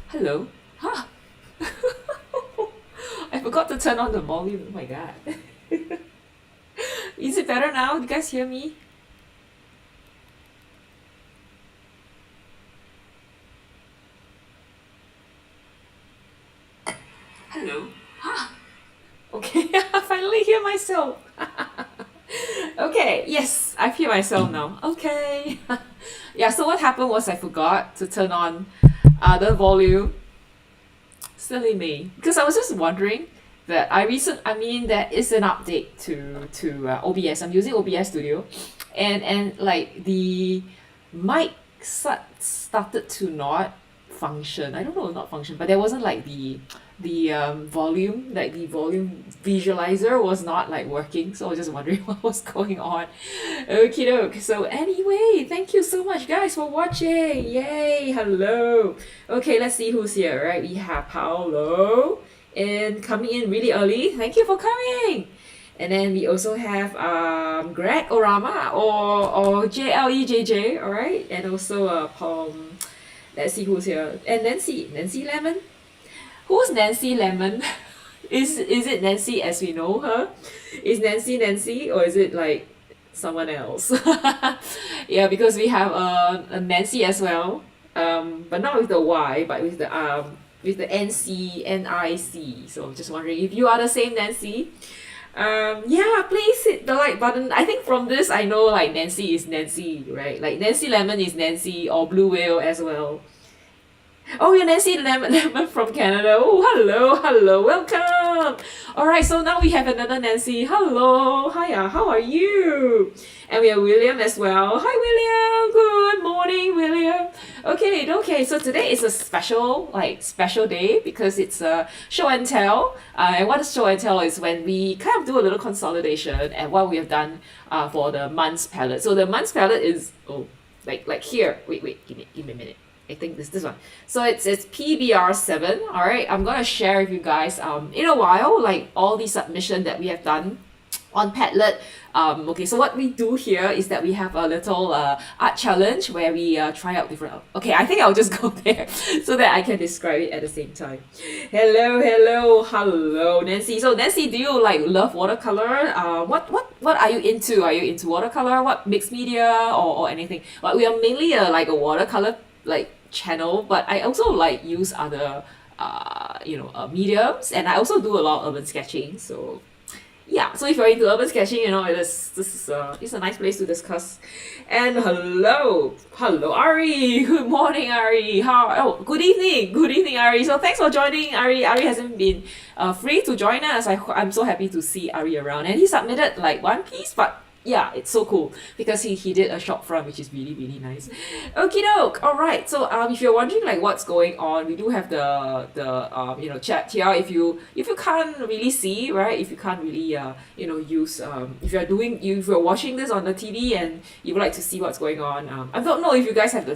Hello? Huh? I forgot to turn on the volume. Oh my god. Is it better now? Do you guys hear me? Hello? Huh? Okay, I finally hear myself. Okay, yes, I hear myself now. Okay. Yeah, so what happened was I forgot to turn on the volume. Silly me. Because I was just wondering that I mean there is an update to OBS. I'm using OBS Studio, and like the mic started to not function. I don't know, not function, but there wasn't like the volume, like the volume visualizer was not like working. So I was just wondering what was going on. Okie doke. So anyway, thank you so much guys for watching. Yay, hello. Okay, let's see who's here, right? We have Paolo and coming in really early. Thank you for coming. And then we also have Greg Orama or JLEJJ, all right? And also let's see who's here. And Nancy Lemon. Who's Nancy Lemon? Is it Nancy as we know her? Is Nancy or is it like someone else? Yeah, because we have a Nancy as well, but not with the Y, but with the NC. So I'm just wondering if you are the same Nancy. Yeah, please hit the like button. I think from this I know like Nancy is Nancy, right? Like Nancy Lemon is Nancy or Blue Whale as well. Oh, you're Nancy Lemon from Canada. Oh, hello, welcome. All right, so now we have another Nancy. Hello, hiya, how are you? And we have William as well. Hi, William. Good morning, William. Okay. So today is a special day because it's a show and tell. And what is show and tell is when we kind of do a little consolidation and what we have done for the month's palette. So the month's palette is like here. Wait, give me a minute. I think this one. So it's PBr7. All right, I'm gonna share with you guys in a while like all the submission that we have done on Padlet. Okay, so what we do here is that we have a little art challenge where we try out different. Okay, I think I'll just go there so that I can describe it at the same time. Hello, Nancy. So Nancy, do you like love watercolor? What are you into? Are you into watercolor? What mixed media or anything? But we are mainly like a watercolor like channel, but I also like use other mediums, and I also do a lot of urban sketching. So yeah, so if you're into urban sketching, this is it's a nice place to discuss. And hello Ari. Good morning, Ari. Good evening, Ari. So thanks for joining, Ari. Ari hasn't been free to join us. I'm so happy to see Ari around, and he submitted like one piece, but yeah, it's so cool because he did a shop front, which is really nice. Okie doke. All right. So if you're wondering like what's going on, we do have the chat here. If you can't really see, right? If you can't really use if you're watching this on the TV and you would like to see what's going on, I don't know if you guys have the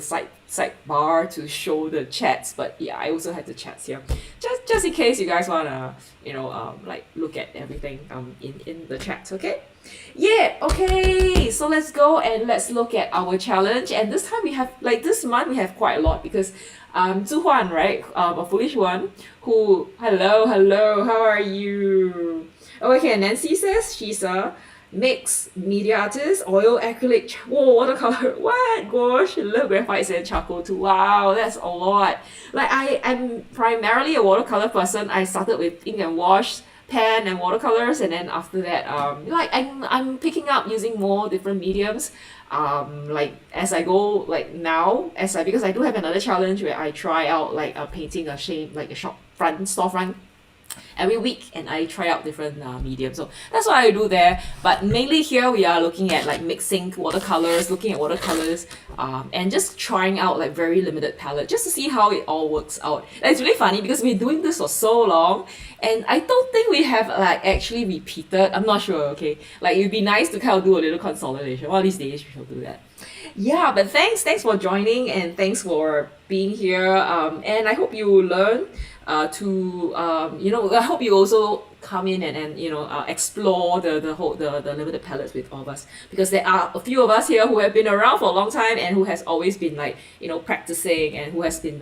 sidebar to show the chats, but yeah, I also have the chats here, just in case you guys wanna like look at everything in the chat. Okay. Yeah, okay, so let's go and let's look at our challenge. And this time we have, like this month we have quite a lot because Zuhuan, right, a foolish one, who, hello, how are you? Oh, okay, Nancy says she's a mixed media artist, oil, acrylic, watercolor. What? Gosh, love graphites and charcoal too. Wow, that's a lot. Like I'm primarily a watercolor person. I started with ink and wash, pen and watercolors, and then after that like I'm picking up using more different mediums like as I go, like now because I do have another challenge where I try out like painting a shape, like a storefront every week, and I try out different mediums. So that's what I do there. But mainly here we are looking at like mixing watercolors, and just trying out like very limited palette just to see how it all works out. And it's really funny because we're doing this for so long, and I don't think we have like actually repeated. I'm not sure. Okay, like it'd be nice to kind of do a little consolidation. One of these days we shall do that. Yeah, but thanks for joining and thanks for being here. And I hope you learn I hope you also come in and explore the limited palettes with all of us, because there are a few of us here who have been around for a long time and who has always been like practicing, and who has been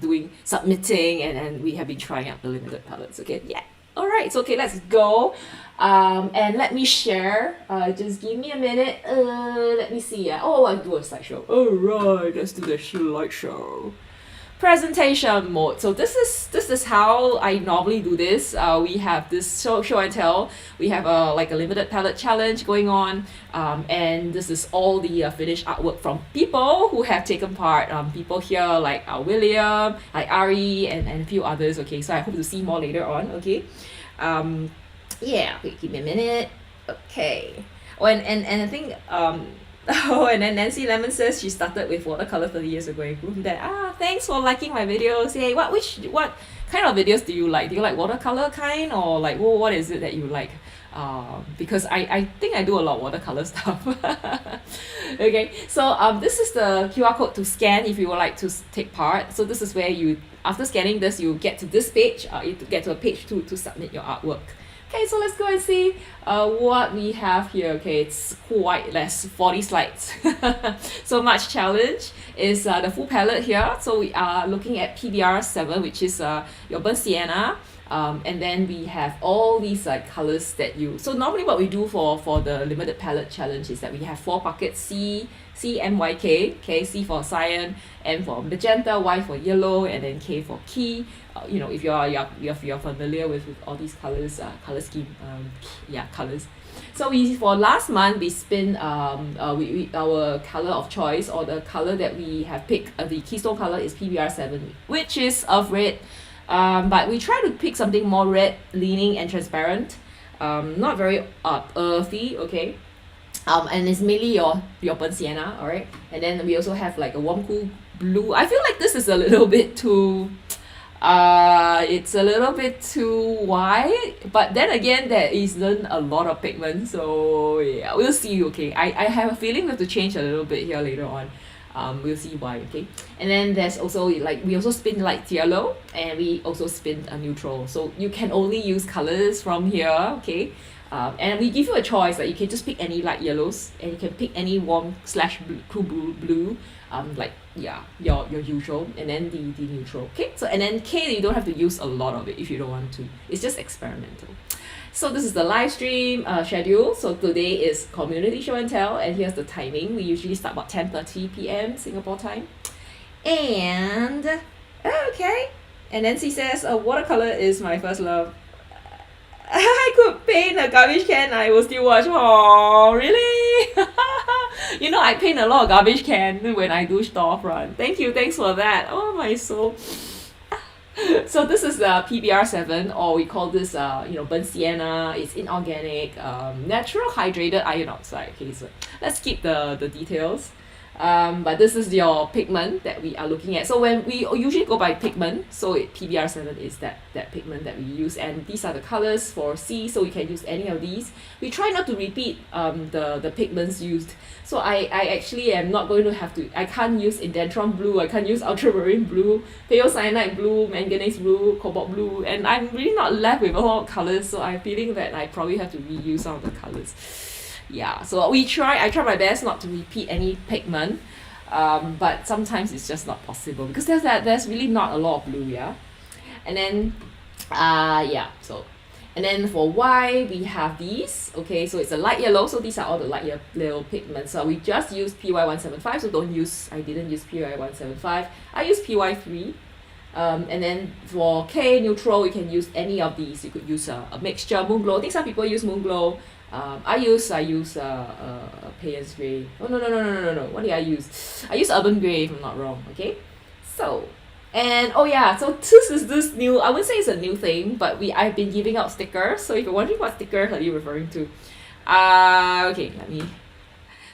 doing submitting, and we have been trying out the limited palettes. Okay, yeah. All right, so okay, let's go. And let me share. Just give me a minute. Let me see. Oh, I'll do a slideshow. All right, let's do the slideshow. Presentation mode. So this is how I normally do this. We have this show and tell. We have a limited palette challenge going on, and this is all the finished artwork from people who have taken part. People here like William, like Ari, and a few others. Okay, so I hope to see more later on. Okay, yeah. Wait, give me a minute. Okay. Oh, and I think oh, and then Nancy Lemon says she started with watercolor 30 years ago and proved that. Thanks for liking my videos. Hey, what kind of videos do you like? Do you like watercolor kind, or like what is it that you like? Because I think I do a lot of watercolor stuff. Okay, so this is the QR code to scan if you would like to take part. So this is where you, after scanning this, you get to this page. You get to a page to submit your artwork. Okay, so let's go and see what we have here. Okay, it's quite less, 40 slides. So much challenge is the full palette here. So we are looking at PBr7, which is your burnt sienna. And then we have all these colors that you... So normally what we do for the limited palette challenge is that we have 4 buckets: C, M, Y, K. Okay, C for cyan, M for magenta, Y for yellow, and then K for key. If you're familiar with all these colors, color scheme, colors. So for last month we spin our color of choice, or the color that we have picked. The keystone color is PBr7, which is of red. But we try to pick something more red leaning and transparent, not very earthy. Okay. And it's mainly your burnt sienna. All right. And then we also have like a warm cool blue. I feel like this is a little bit too it's a little bit too white, but then again there isn't a lot of pigment, so yeah, we'll see. Okay, I have a feeling we have to change a little bit here later on. We'll see why. Okay, and then there's also we also spin light yellow, and we also spin a neutral, so you can only use colors from here. Okay. And we give you a choice, you can just pick any light yellows, and you can pick any warm / cool blue, your usual, and then the neutral. Okay, so and then K, you don't have to use a lot of it if you don't want to. It's just experimental. So this is the live stream schedule. So today is community show and tell, and here's the timing. We usually start about 10:30 p.m. Singapore time. And okay, and Nancy says watercolor is my first love. I could paint a garbage can, I will still watch. Oh, really? I paint a lot of garbage can when I do storefront. Thanks for that. Oh, my soul. So this is the PBr7, or we call this burnt sienna. It's inorganic, natural hydrated iron oxide. Okay, so let's skip the details. But this is your pigment that we are looking at. So when we usually go by pigment, so PBr7 is that pigment that we use, and these are the colors for C, so we can use any of these. We try not to repeat the pigments used. So I actually am not going to have to, I can't use indentron blue, I can't use ultramarine blue, cyanide blue, manganese blue, cobalt blue, and I'm really not left with a lot of colors, so I'm feeling that I probably have to reuse some of the colors. Yeah, so I try my best not to repeat any pigment, but sometimes it's just not possible, because there's really not a lot of blue. Yeah, and then and then for Y we have these. Okay, so it's a light yellow, so these are all the light yellow pigments. So we just use PY175, so I didn't use PY175, I use PY3. And then for K neutral, you can use any of these. You could use a mixture, moon glow. I think some people use moon glow. I use Payne's Gray. Oh no. What did I use? I use Urban Gray if I'm not wrong. Okay, so so this new. I wouldn't say it's a new thing, but I've been giving out stickers. So if you're wondering what stickers are you referring to, okay, let me.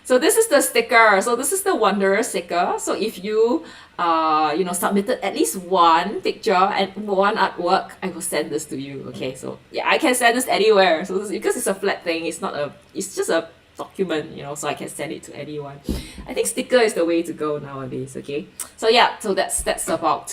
So this is the sticker. So this is the Wanderer sticker. So if you submitted at least one picture and one artwork, I will send this to you. Okay, so yeah, I can send this anywhere. So because it's a flat thing, it's just a document, you know, so I can send it to anyone. I think sticker is the way to go nowadays. Okay, so yeah, so that's about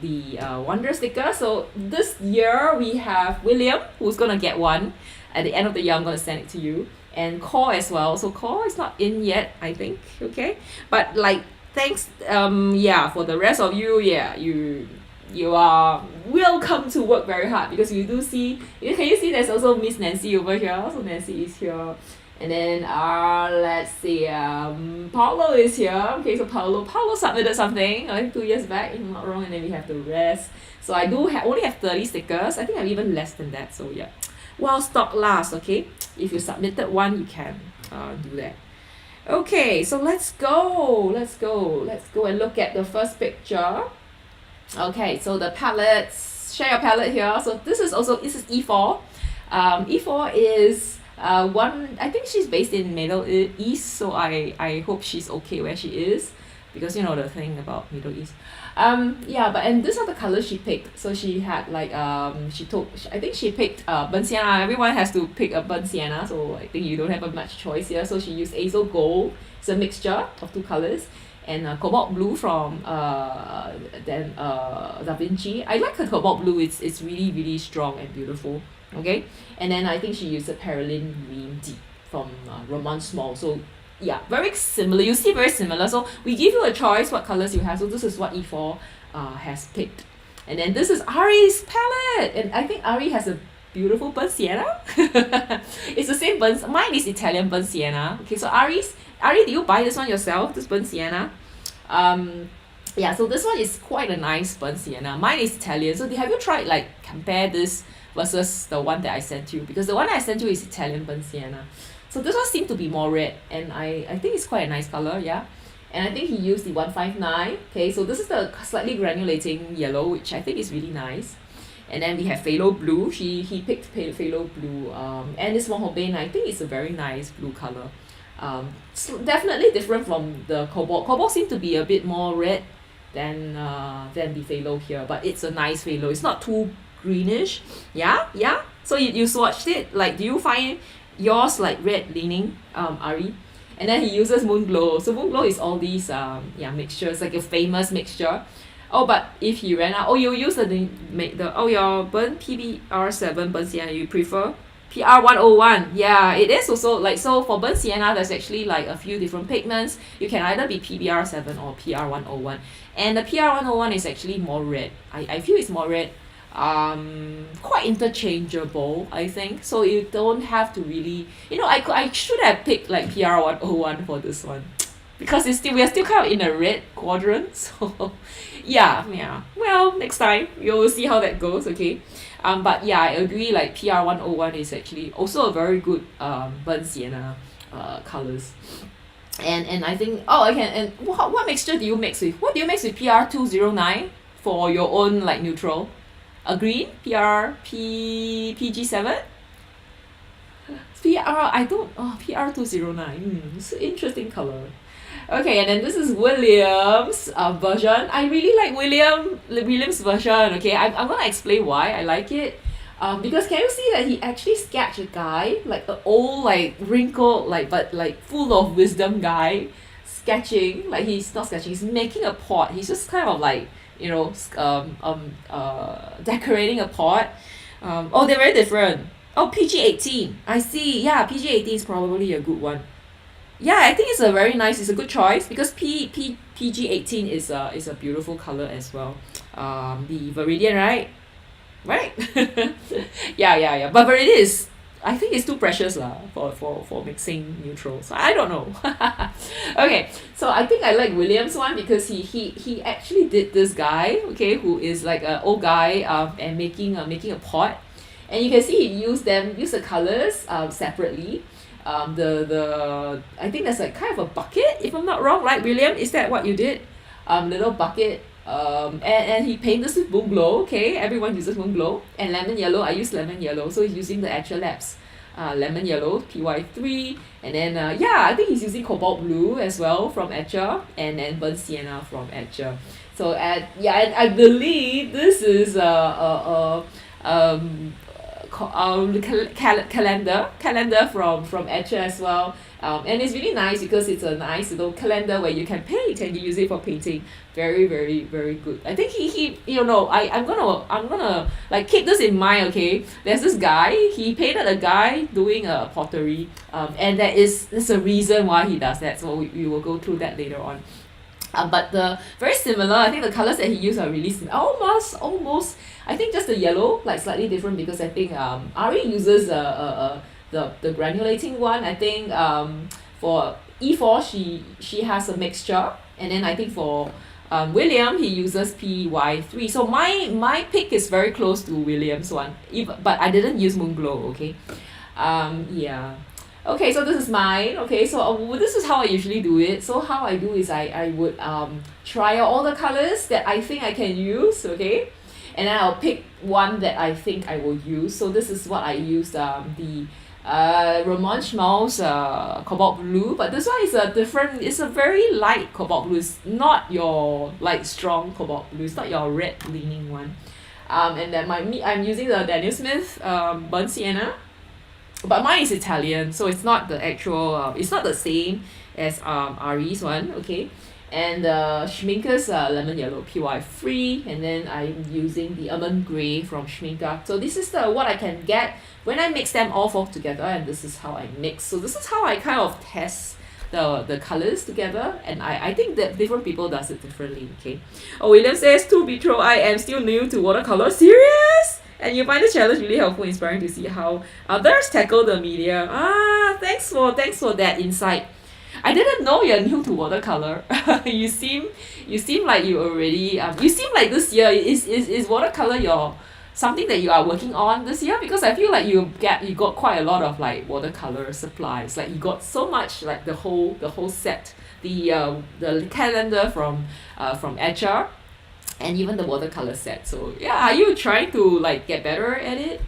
the Wonder sticker. So this year we have William, who's gonna get one. At the end of the year, I'm gonna send it to you, and Core as well. So Core is not in yet, I think. Okay, but like thanks, yeah, for the rest of you, yeah, you are welcome to work very hard, because you do see, can you see there's also Miss Nancy over here? So Nancy is here. And then let's see, Paulo is here. Okay, so Paulo submitted something, I think 2 years back, if I'm not wrong, and then we have the rest. So I do only have 30 stickers. I think I have even less than that, so yeah. While stock lasts, okay? If you submitted one, you can do that. Okay, so let's go and look at the first picture. Okay, so the palettes, share your palette here. So this is E4. E4 is one, I think she's based in Middle East, so I hope she's okay where she is, because you know the thing about Middle East. Yeah, but and these are the colors she picked. So she had like I think she picked burnt sienna. Everyone has to pick a burnt sienna, so I think you don't have a much choice here. So she used Azo Gold. It's a mixture of 2 colors, and cobalt blue from Da Vinci. I like her cobalt blue. It's really strong and beautiful. Okay, and then I think she used a Perylene Green Deep from Roman Small. So yeah, very similar. You see, very similar. So we give you a choice what colors you have. So this is what E4 has picked. And then this is Ari's palette, and I think Ari has a beautiful burnt sienna. It's the same burnt. Mine is Italian burnt sienna. Okay, so Ari, did you buy this one yourself? This burnt sienna. Yeah, so this one is quite a nice burnt sienna. Mine is Italian. So have you tried like compare this versus the one that I sent you? Because the one I sent you is Italian burnt sienna. So this one seemed to be more red, and I think it's quite a nice color, yeah. And I think he used the 159. Okay, so this is the slightly granulating yellow, which I think is really nice. And then we have phthalo blue. He picked phthalo blue. And this Mohobane, I think it's a very nice blue color. It's definitely different from the cobalt. Cobalt seems to be a bit more red than the phthalo here, but it's a nice phthalo. It's not too greenish. Yeah. So you swatched it. Like, do you find yours like red leaning, Ari? And then he uses Moon Glow. So Moon Glow is all these mixtures, like a famous mixture. Oh, but if he ran out, you use your burnt PBr7 burnt sienna, you prefer PR101. Yeah, it is also like, so for burnt sienna there's actually like a few different pigments. You can either be PBr7 or PR101, and the PR101 is actually more red. I feel it's more red. Quite interchangeable, I think, so you don't have to really, I should have picked like PR101 for this one, because we are still kind of in a red quadrant. So yeah, well, next time you'll see how that goes. Okay, but yeah, I agree, like PR101 is actually also a very good burnt sienna colors. And I think, and what mixture do you mix with? What do you mix with PR209 for your own like neutral? A green? PG7? PR209. It's an interesting color. Okay, and then this is William's version. I really like William's version. Okay, I'm gonna explain why I like it. Because can you see that he actually sketched a guy, like an old, like wrinkled, like but like full of wisdom guy, sketching. Like he's not sketching, he's making a pot. He's just kind of like, decorating a pot. They're very different. PG18. I see. Yeah, PG18 is probably a good one. Yeah, I think it's a good choice, because PG18 is a beautiful color as well. The Viridian, right? Yeah. But Viridian is, I think it's too precious for mixing neutrals. I don't know. Okay, so I think I like William's one because he actually did this guy, okay, who is like an old guy, and making a pot, and you can see he used the colors separately. I think there's like kind of a bucket, if I'm not wrong, right, William? Is that what you did? Little bucket. And he painted this with Moon Glow. Okay, everyone uses Moon Glow. And lemon yellow, I use lemon yellow, so he's using the Etcher Labs lemon yellow, PY3. And then I think he's using cobalt blue as well from Etcher, and then burnt sienna from Etcher. So and I believe this is calendar from Etcher as well. And it's really nice because it's a nice little calendar where you can paint and you use it for painting. Very, very, very good. I think he you know, I'm gonna like keep this in mind, okay? There's this guy, he painted a guy doing a pottery, and there's a reason why he does that, so we will go through that later on. But the very similar, I think the colors that he used are really almost, I think just the yellow, like slightly different because I think Ari uses the granulating one. I think for E4 she has a mixture, and then I think for William he uses PY3. So my pick is very close to William's one, but I didn't use Moonglow, okay? Yeah. Okay, so this is mine. Okay, so this is how I usually do it. So how I do is I would try out all the colors that I think I can use, okay? And then I'll pick one that I think I will use. So this is what I used, the Ramon Schmalz cobalt blue, but this one is it's a very light cobalt blue. It's not your like strong cobalt blue. It's not your red leaning one. And then I'm using the Daniel Smith burnt sienna. But mine is Italian, so it's not the actual, it's not the same as Ari's one, okay? And Schminker's lemon yellow PY3, and then I'm using the almond grey from Schminker. So this is what I can get when I mix them all four together, and this is how I mix. So this is how I kind of test the colors together, and I think that different people does it differently, okay? Oh, William says, to be true, I am still new to watercolor. Serious? And you find the challenge really helpful, inspiring to see how others tackle the media. Thanks for that insight. I didn't know you're new to watercolor. you seem like you already you seem like this year is watercolor your something that you are working on this year, because I feel like you got quite a lot of like watercolor supplies. Like you got so much, like the whole set, the calendar from Etcher, and even the watercolor set. So yeah, are you trying to like get better at it?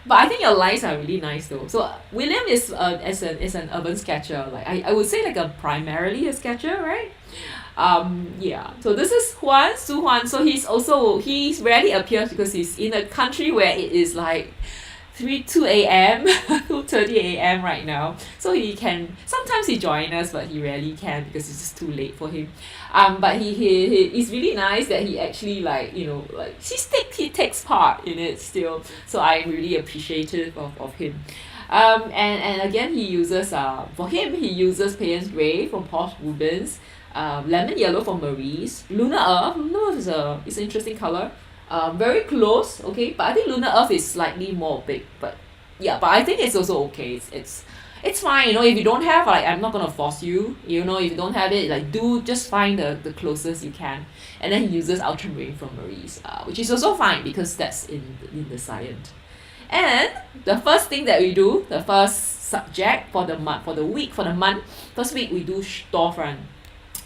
But I think your lines are really nice though. So William is as an urban sketcher. Like I would say like primarily a sketcher, right? Yeah. So this is Su Huan. So he's rarely appears because he's in a country where it is like 2 a.m. 2:30 a.m. right now. So sometimes he joins us, but he rarely can because it's just too late for him. But it's really nice that he actually like, you know, like he takes part in it still. So I'm really appreciative of him. And again, he uses he uses Payne's Grey from Posh Rubens, lemon yellow from Marie's, Lunar Earth is an interesting color. Very close, okay, but I think Lunar Earth is slightly more big, but yeah, but I think it's also okay. It's fine, you know. If you don't have, like, I'm not gonna force you, you know. If you don't have it, like, just find the closest you can. And then he uses Ultramarine from Marie's, which is also fine because that's in the science. And the first thing that we do, the first subject for the month, first week we do storefront.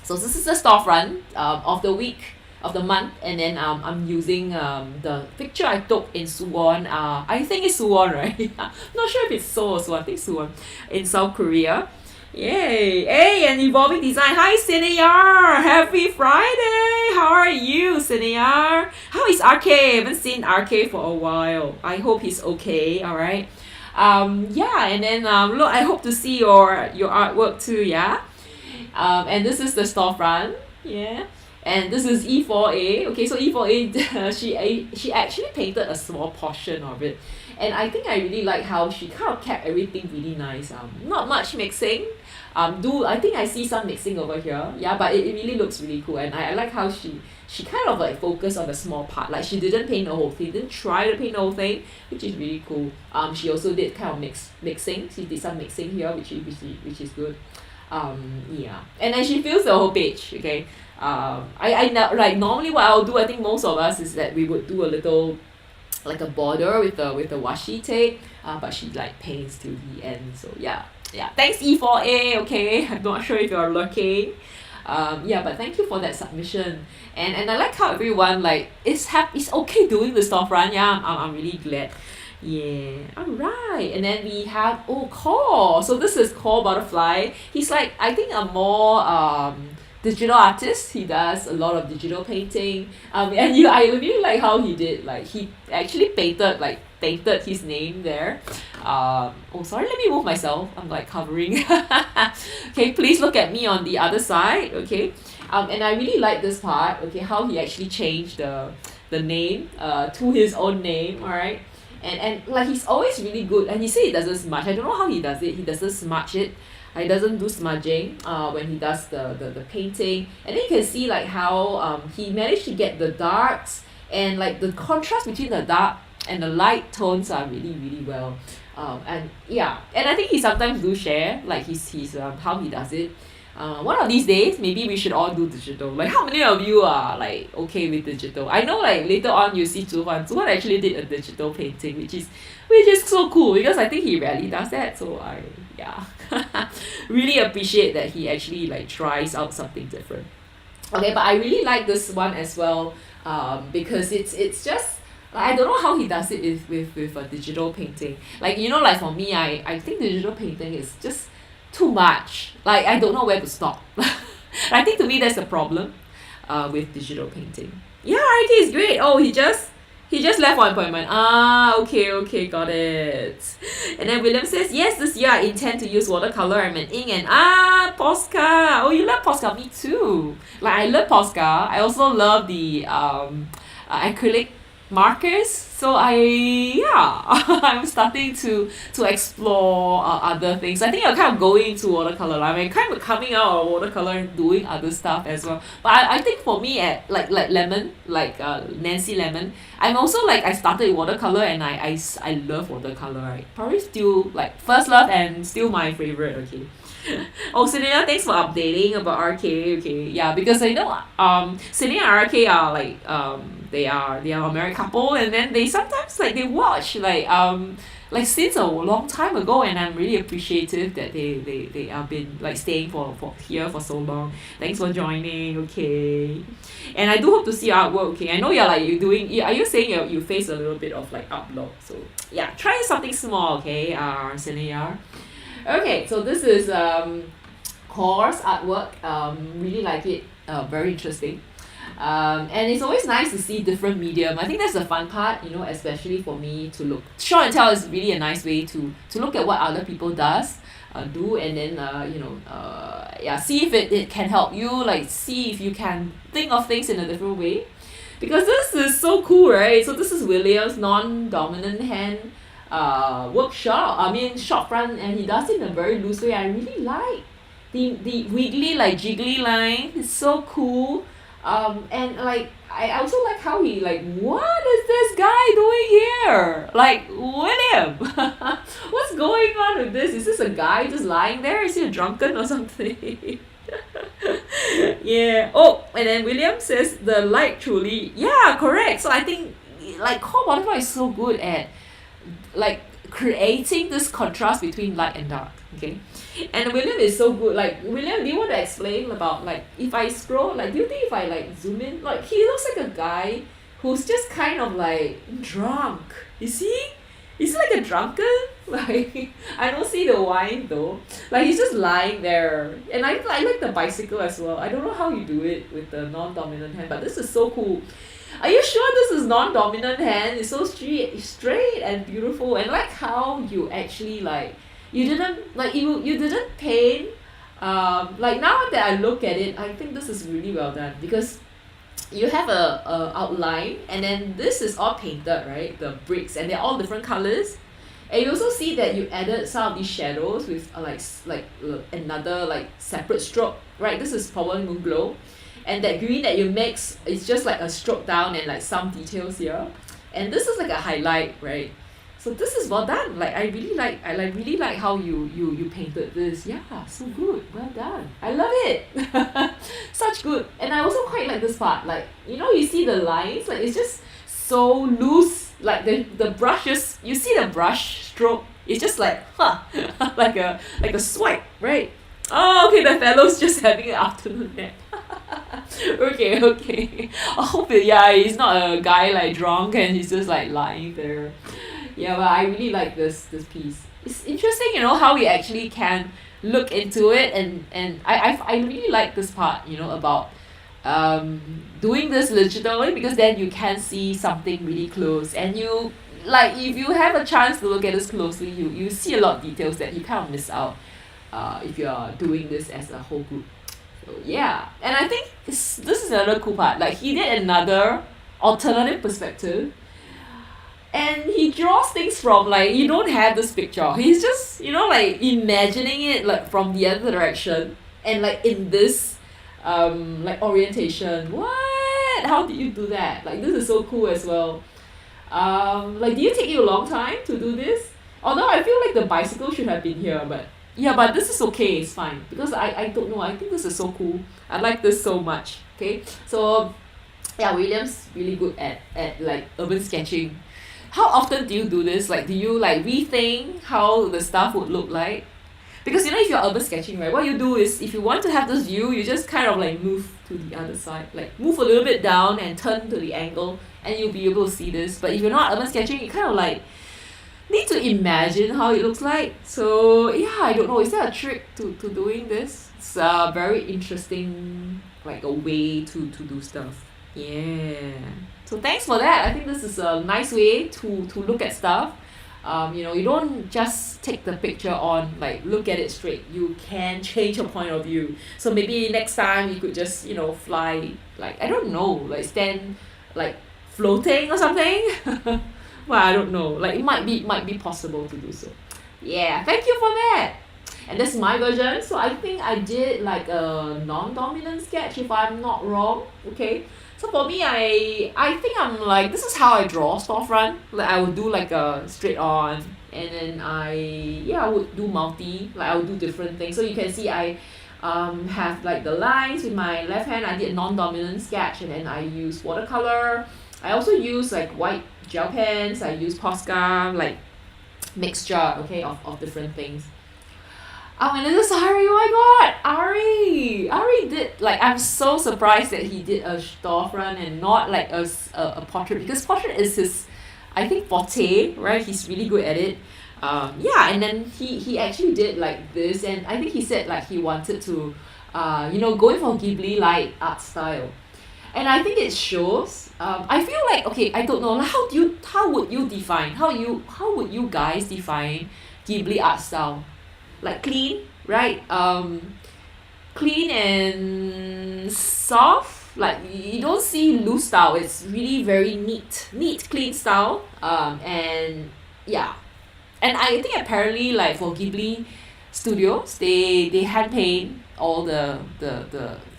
So this is the storefront of the week, of the month, and then I'm using the picture I took in Suwon. I think it's Suwon, right? Not sure if it's Seoul or Suwon. I think Suwon in South Korea. Yay! Hey, an evolving design. Hi, Sinayar! Happy Friday! How are you, Sinayar? How is RK? I haven't seen RK for a while. I hope he's okay. All right. Yeah, and then look, I hope to see your artwork too. Yeah. And this is the storefront. Yeah. And this is E4A. Okay, so E4A, she actually painted a small portion of it, and I think I really like how she kind of kept everything really nice. Not much mixing. I think I see some mixing over here. Yeah, but it really looks really cool, and I like how she kind of like focused on the small part. Like she didn't paint the whole thing, didn't try to paint the whole thing, which is really cool. She also did kind of mixing. She did some mixing here, which is good. Yeah, and then she fills the whole page. Okay. I like normally what I'll do, I think most of us, is that we would do a little like a border with the washi tape, but she like paints till the end. So yeah, thanks E4A. Okay, I'm not sure if you're looking. Yeah, but thank you for that submission, and I like how everyone like is okay doing the storefront. Yeah, I'm really glad. Yeah, alright. And then we have Core. So this is Core Butterfly. He's like, I think a more digital artist. He does a lot of digital painting. And I really like how he did, like he actually painted like painted his name there. Oh, sorry, let me move myself. I'm like covering. Okay, please look at me on the other side. Okay, and I really like this part. Okay, how he actually changed the name to his own name. All right. And like he's always really good, and he said he doesn't smudge. I don't know how he does it. He doesn't smudge it. He doesn't do smudging when he does the painting. And then you can see like how he managed to get the darks and like the contrast between the dark and the light tones are really, really well. And yeah, and I think he sometimes do share like his how he does it. One of these days, maybe we should all do digital. Like, how many of you are like okay with digital? I know like later on you see Zuhuan. Zuhuan actually did a digital painting, which is so cool because I think he rarely does that. So really appreciate that he actually like tries out something different. Okay, but I really like this one as well because it's just I don't know how he does it with a digital painting. Like like for me, I think digital painting is just too much. Like I don't know where to stop. I think to me that's the problem with digital painting. Yeah, RK is great. Oh, he just left for appointment. Okay, got it. And then William says, yes, this year I intend to use watercolor and an ink and Posca. Oh, you love Posca? Me too. Like I love Posca. I also love the acrylic markers. So I'm starting to explore other things. I think I'm kind of going into watercolor. I mean, kind of coming out of watercolor and doing other stuff as well. But I think for me at like Lemon, like Nancy Lemon, I'm also like I started with watercolor and I love watercolor. Right? Probably still like first love and still my favorite. Okay. Oh, Selena, thanks for updating about RK. Okay, yeah, because Selena and RK are like they are a married couple, and then they sometimes like they watch like since a long time ago, and I'm really appreciative that they have been like staying for here for so long. Thanks for joining. Okay, and I do hope to see your artwork. Okay, I know you're doing. Are you saying you face a little bit of like upload? So yeah, try something small. Okay, Selena. Okay, so this is course artwork. Really like it. Very interesting. And it's always nice to see different medium. I think that's the fun part, especially for me to look. Show and tell is really a nice way to look at what other people do, and then see if it can help you. Like see if you can think of things in a different way, because this is so cool, right? So this is William's non-dominant hand short front, and he does it in a very loose way. I really like the wiggly like jiggly line. It's so cool. And like I also like how he like, what is this guy doing here? Like, William, what's going on with this? Is this a guy just lying there? Is he a drunken or something? Yeah. Oh, and then William says the light truly. Yeah, correct. So I think like core butterfly is so good at like creating this contrast between light and dark. Okay, and William is so good. Like William, do you want to explain about like if I scroll, like do you think if I like zoom in, like he looks like a guy who's just kind of like drunk. Is he? Is he like a drunkard? Like I don't see the wine though. Like he's just lying there, and I like the bicycle as well. I don't know how you do it with the non-dominant hand, but this is so cool. Are you sure this is non-dominant hand? It's so straight and beautiful, and like how you actually like you didn't paint. Like now that I look at it, I think this is really well done because you have a outline, and then this is all painted, right? The bricks, and they're all different colors. And you also see that you added some of these shadows with another like separate stroke, right? This is probably moon glow. And that green that you mix is just like a stroke down and like some details here. And this is like a highlight, right? So this is well done. Like I really like how you painted this. Yeah, so good. Well done. I love it. Such good. And I also quite like this part. Like, you see the lines, like it's just so loose. Like the brushes, you see the brush stroke. It's just like like a swipe, right? Oh, okay, the fellow's just having an afternoon nap. Okay. I hope he's not a guy like drunk and he's just like lying there. Yeah, but I really like this piece. It's interesting, how we actually can look into it, and I really like this part, about doing this legitimately, because then you can see something really close, and like if you have a chance to look at this closely, you see a lot of details that you kind of miss out if you're doing this as a whole group. So yeah, and I think this is another cool part. Like he did another alternative perspective, and he draws things from like you don't have this picture. He's just like imagining it like from the other direction and like in this like orientation. What? How did you do that? Like this is so cool as well. Like did it take you a long time to do this? Although I feel like the bicycle should have been here, but yeah, but this is okay, it's fine. Because I don't know, I think this is so cool. I like this so much. Okay. So yeah, William's really good at like urban sketching. How often do you do this? Like do you like rethink how the stuff would look like? Because if you're urban sketching, right, what you do is if you want to have this view, you just kind of like move to the other side. Like move a little bit down and turn to the angle and you'll be able to see this. But if you're not urban sketching, you kind of like need to imagine how it looks like. So yeah, I don't know. Is there a trick to doing this? It's a very interesting like a way to do stuff. Yeah. So thanks for that. I think this is a nice way to look at stuff. You don't just take the picture on like look at it straight. You can change your point of view. So maybe next time you could just fly like I don't know like stand like floating or something. Well, I don't know. Like it might be possible to do so. Yeah, thank you for that. And that's my version. So I think I did like a non-dominant sketch if I'm not wrong. Okay. So for me, I think I'm like this is how I draw storefront. Like I would do like a straight on, and then I would do multi. Like I would do different things. So you can see I have like the lines with my left hand. I did non-dominant sketch, and then I use watercolor. I also use like white gel pens. I use Posca like mixture, okay, of different things. And this is Ari. Oh my god, Ari did like I'm so surprised that he did a storefront and not like a portrait, because portrait is his I think forte, right? He's really good at it. And then he actually did like this, and I think he said like he wanted to going for Ghibli like art style. And I think it shows. I feel like okay, I don't know, like how would you define how would you guys define Ghibli art style? Like clean, right? Clean and soft. Like you don't see loose style. It's really very neat, clean style. And yeah, and I think apparently like for Ghibli studios, they hand paint all the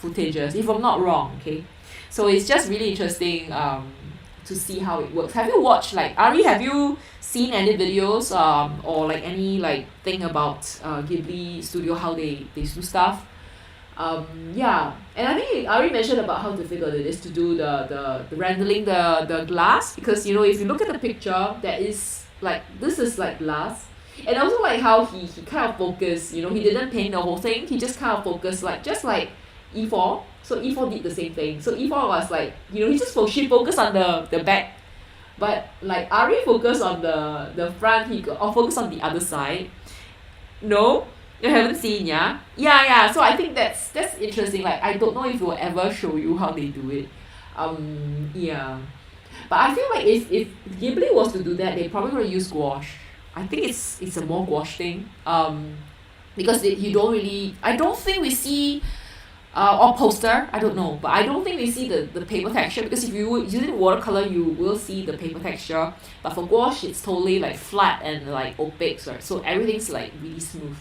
footages. If I'm not wrong, okay. So it's just really interesting to see how it works. Have you watched like Ari? Have you seen any videos or like any like thing about Ghibli studio, how they do stuff? And I think Ari mentioned about how difficult it is to do the rendering the glass, because if you look at the picture, there is like this is like glass. And also like how he kind of focused, he didn't paint the whole thing, he just kind of focused like just like E4. So E4 did the same thing. So E4 was like, she focused on the back. But like Ari focused on the front, or focused on the other side. No? You haven't seen, yeah? Yeah. So I think that's interesting. Like I don't know if we'll ever show you how they do it. But I feel like if Ghibli was to do that, they probably gonna use gouache. I think it's a more gouache thing. Because you don't really, I don't think we see or poster, I don't know, but I don't think we see the paper texture, because if you using watercolor, you will see the paper texture, but for gouache it's totally like flat and like opaque, right? So everything's like really smooth.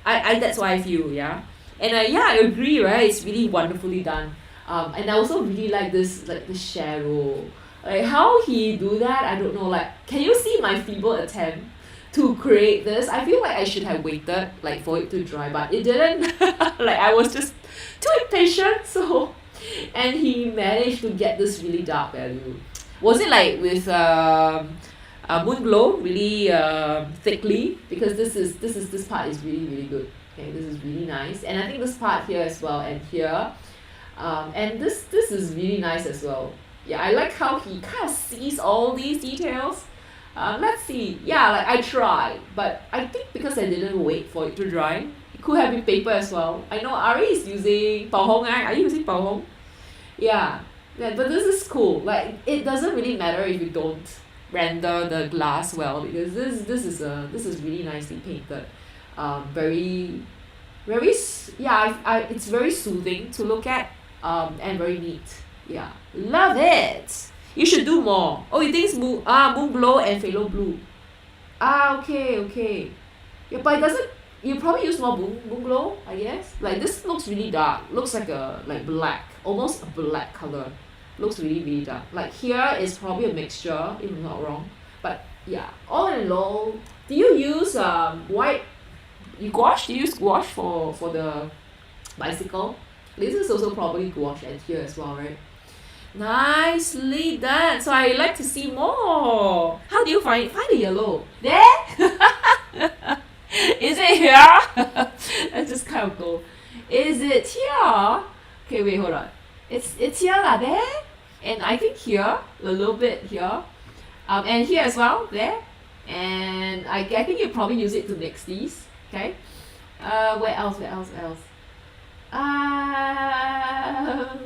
I that's why I feel, yeah. And I agree, right? It's really wonderfully done. And I also really like this like the shadow, like how he do that. I don't know, like can you see my feeble attempt to create this? I feel like I should have waited like for it to dry, but it didn't. Like I was just too impatient. So, and he managed to get this really dark value. Was it like with moon glow really thickly? Because this part is really good. Okay, this is really nice, and I think this part here as well, and here, and this is really nice as well. Yeah, I like how he kind of sees all these details. Let's see. Yeah, like I tried, but I think because I didn't wait for it to dry, it could have been paper as well. I know Ari is using Pao Hong, right? Are you using Pao Hong? Yeah, but this is cool. Like it doesn't really matter if you don't render the glass well, because this is really nicely painted. Very yeah, it's very soothing to look at, and very neat. Yeah, love it. You should do more. Oh, you think it's moon glow and phthalo blue. Okay. Yeah, but it doesn't. You probably use more moon glow, I guess. Like this looks really dark. Looks like black, almost a black color. Looks really dark. Like here is probably a mixture, if I'm not wrong. But yeah, all in all, do you use white? You gouache? Do you use gouache for the bicycle? This is also probably gouache and here as well, right? Nicely done. So I like to see more. How do you find the yellow? There? Is it here? Let's just kind of go. Is it here? Okay, wait, hold on. It's here lah, there. And I think here, a little bit here. And here as well, there. And I think you probably use it to mix these. Okay. Where else?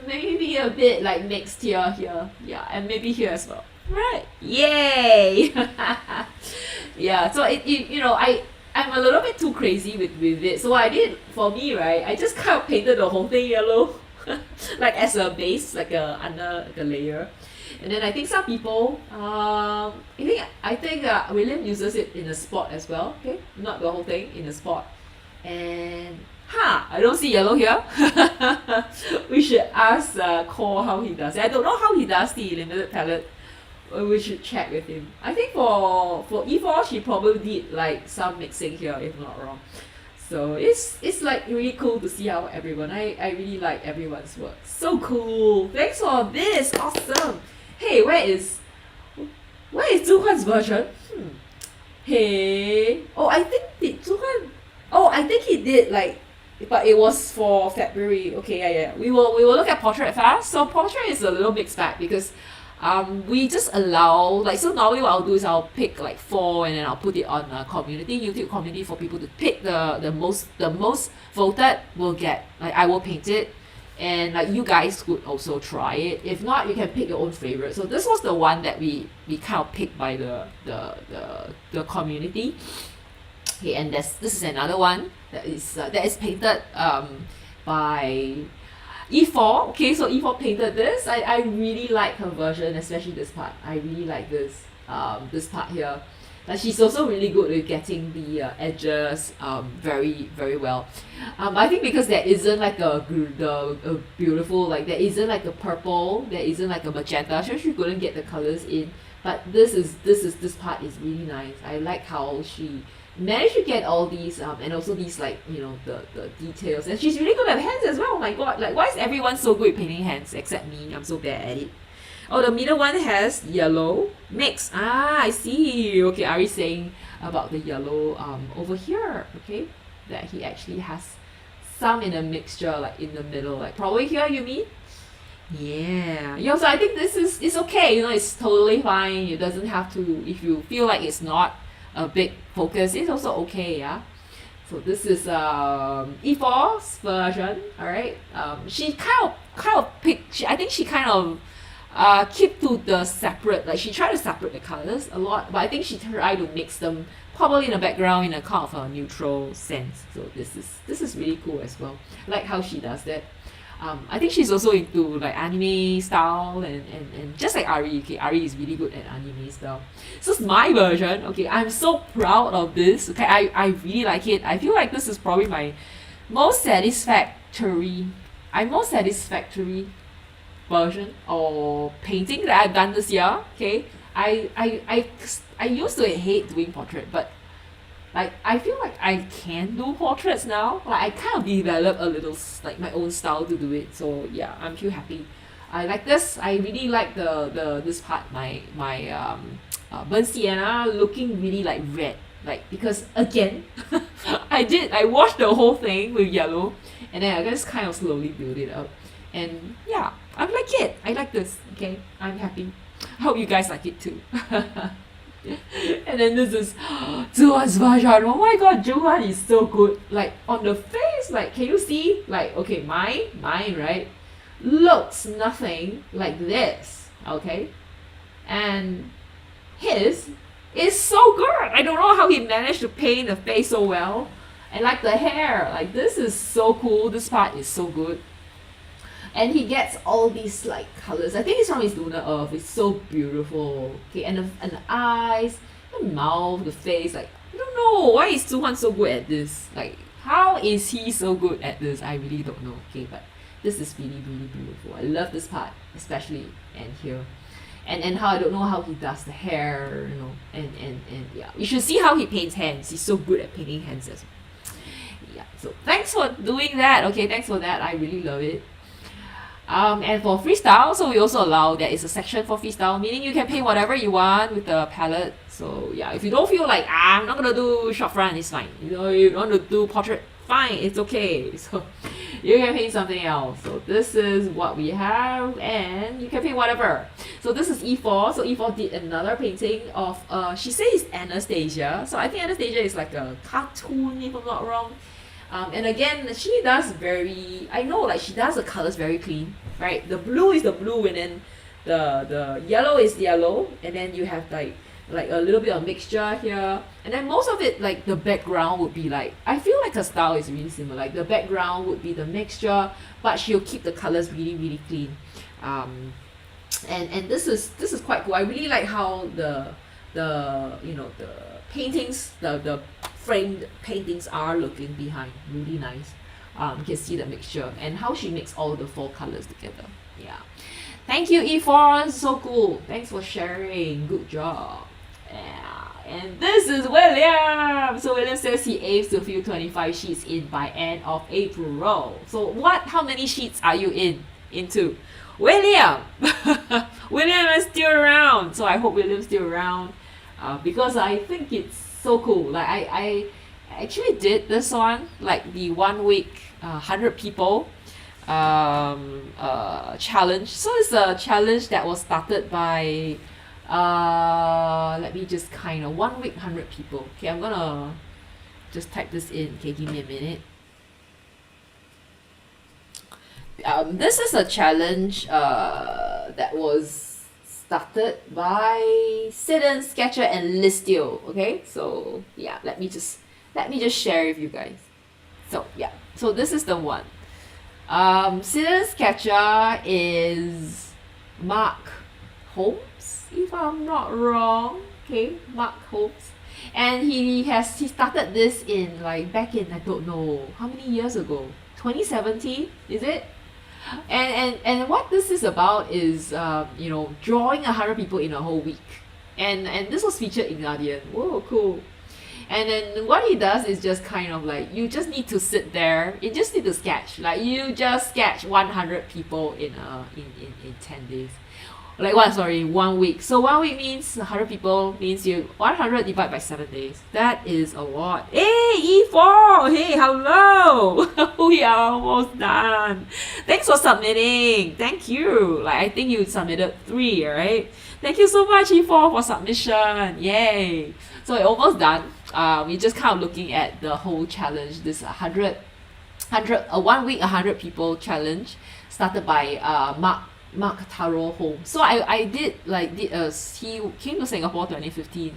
Maybe a bit like mixed here. Yeah, and maybe here as well. Right. Yay! Yeah, so I'm a little bit too crazy with it. So what I did for me, right, I just kind of painted the whole thing yellow. Like as a base, like a layer. And then I think some people, I think William uses it in a spot as well. Okay, not the whole thing, in a spot. And I don't see yellow here. We should ask Cole how he does it. I don't know how he does the limited palette. We should check with him. I think for E4 she probably did like some mixing here, if not wrong. So it's like really cool to see how everyone, I really like everyone's work. So cool. Thanks for this. Awesome. Hey, where is Zhu Huan's version? Hey. Oh, I think did Zhu Huan. Oh, I think he did like, but it was for February. Okay, yeah. We will look at portrait first. So portrait is a little mixed bag because we just allow, like, so normally what I'll do is I'll pick like 4 and then I'll put it on a YouTube community for people to pick the most voted will get, like, I will paint it, and like you guys could also try it. If not, you can pick your own favorite. So this was the one that we kind of picked by the community. Okay, and this is another one that is painted by E4. Okay, so E4 painted this. I really like her version, especially this part. I really like this part here. Like, she's also really good with getting the edges very, very well. I think because there isn't like a beautiful, like there isn't like a purple, there isn't like a magenta. So she couldn't get the colors in. But this part is really nice. I like how she managed to get all these and also these, like, the details, and she's really good at hands as well. Oh my god, like, why is everyone so good at painting hands except me? I'm so bad at it. Oh, the middle one has yellow mix. I see. Okay, Ari's saying about the yellow over here. Okay, that he actually has some in a mixture, like in the middle, like probably here, you mean? Yeah, so I think it's okay, it's totally fine. It doesn't have to, if you feel like it's not a big focus, it's also okay. Yeah, so this is E4's version. All right, she kind of picked, I think she kind of keep to the separate, like she tried to separate the colors a lot, but I think she tried to mix them probably in the background in a kind of a neutral sense. So this is really cool as well. I like how she does that. I think she's also into like anime style and just like Ari. Okay, Ari is really good at anime style. So it's my version. Okay, I'm so proud of this. Okay, I really like it. I feel like this is probably my most satisfactory version or painting that I've done this year. Okay, I used to hate doing portrait, but like I feel like I can do portraits now. Like I kind of developed a little like my own style to do it. So yeah, I'm too happy. I like this. I really like the this part, my burnt sienna looking really like red. Like, because again, I washed the whole thing with yellow, and then I just kind of slowly build it up. And yeah, I like it. I like this. Okay, I'm happy. I hope you guys like it too. And then this is Zhuan's version. Oh my god, Zhuan is so good. Like on the face, like can you see? Like, okay, mine, right, looks nothing like this. Okay, and his is so good. I don't know how he managed to paint the face so well. And like the hair, like this is so cool. This part is so good. And he gets all these like colors. I think it's from his lunar earth. It's so beautiful. Okay, and the eyes, the mouth, the face. Like I don't know why is Suhan so good at this. Like how is he so good at this? I really don't know. Okay, but this is really really beautiful. I love this part especially, and here. And how I don't know how he does the hair, you know, and yeah. You should see how he paints hands. He's so good at painting hands as well. Yeah, so thanks for doing that. Okay, thanks for that. I really love it. And for freestyle, so we also allow there is a section for freestyle, meaning you can paint whatever you want with the palette. So yeah, if you don't feel like I'm not gonna do short front, it's fine. You know, you want to do portrait, fine, it's okay. So you can paint something else. So this is what we have, and you can paint whatever. So this is E4. So E4 did another painting of she says Anastasia. So I think Anastasia is like a cartoon, if I'm not wrong. And again, she does I know like she does the colors very clean, right? The blue is the blue, and then the yellow is yellow, and then you have like a little bit of mixture here, and then most of it, like the background would be like, I feel like her style is really similar. Like the background would be the mixture, but she'll keep the colors really really clean. And this is quite cool. I really like how the you know the paintings, the framed paintings are looking behind. Really nice. You can see the mixture and how she makes all the 4 colors together. Yeah, thank you E4, so cool. Thanks for sharing, good job. Yeah. And this is William. So William says he aims to fill 25 sheets in by end of April. So how many sheets are you into? William. William is still around, so I hope William's still around, because I think it's so cool. Like I actually did this one, like the 1 week 100 people challenge. So it's a challenge that was started by let me just 1 week 100 people. Okay, I'm gonna just type this in. Okay, give me a minute. This is a challenge that was started by Sidon, Sketcher, and Listio. Okay, so yeah, let me just share with you guys. So yeah, so this is the one. Sidon Sketcher is Mark Holmes, if I'm not wrong. Okay, Mark Holmes, and he started this in like back in, I don't know how many years ago, 2017, is it? And what this is about is you know, drawing 100 people in a whole week, and this was featured in Guardian. Whoa, cool. And then what he does is just like, you just need to sit there, you just need to sketch, like you just sketch 100 people in 10 days. Like 1 week. So 1 week means 100 people, means you 100 divided by 7 days. That is a lot. Hey, E4! Hey, hello! We are almost done. Thanks for submitting. Thank you. Like I think you submitted 3, right? Thank you so much, E4, for submission. Yay! So we're almost done. We're just looking at the whole challenge. This 1 week 100 people challenge started by Mark Taro Holmes. So I did he came to Singapore 2015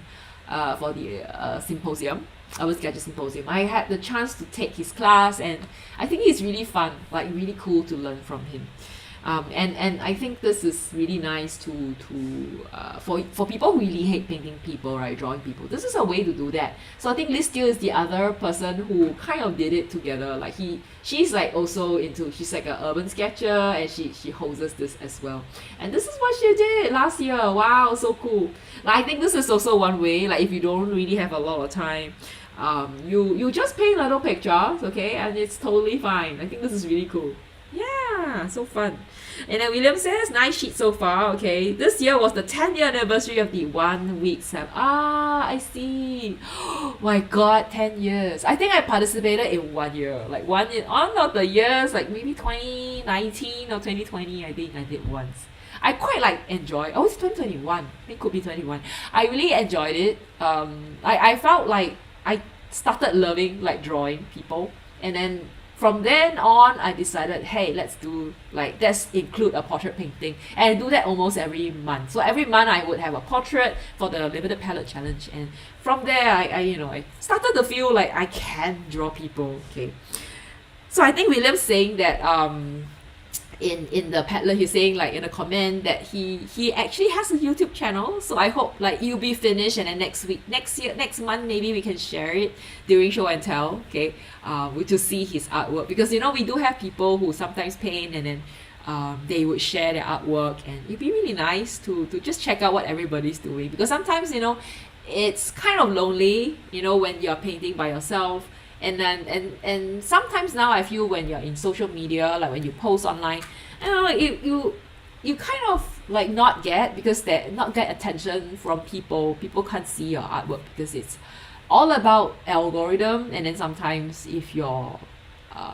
for the symposium, our sketcher symposium. I had the chance to take his class, and I think it's really fun, like really cool to learn from him. And I think this is really nice for people who really hate painting people, right, drawing people. This is a way to do that. So I think Liz Steele is the other person who did it together. Like she's like also she's like an urban sketcher, and she hosts this as well. And this is what she did last year. Wow, so cool. Like I think this is also one way, like if you don't really have a lot of time, you just paint little pictures, okay, and it's totally fine. I think this is really cool. Yeah, so fun. And then William says 9 sheets so far. Okay, this year was the 10-year anniversary of the 1 week Sam. I see. Oh my god, 10 years. I think I participated in 1 year, like one of the years, like maybe 2019 or 2020. I think I did once. I quite enjoy. Oh, it's 2021. It could be 21. I really enjoyed it. I felt like I started loving drawing people, and then from then on, I decided, hey, let's include a portrait painting. And I do that almost every month. So every month I would have a portrait for the limited palette challenge. And from there, I started to feel like I can draw people, okay. So I think William's saying that, in the Padlet, he's saying like in a comment that he actually has a YouTube channel. So I hope like you'll be finished, and then next month maybe we can share it during show and tell, okay, to see his artwork, because we do have people who sometimes paint and then they would share their artwork, and it'd be really nice to just check out what everybody's doing, because sometimes it's kind of lonely when you're painting by yourself. And then and sometimes now I feel when you're in social media, like when you post online, you kind of like not get attention from people. People can't see your artwork because it's all about algorithm. And then sometimes if your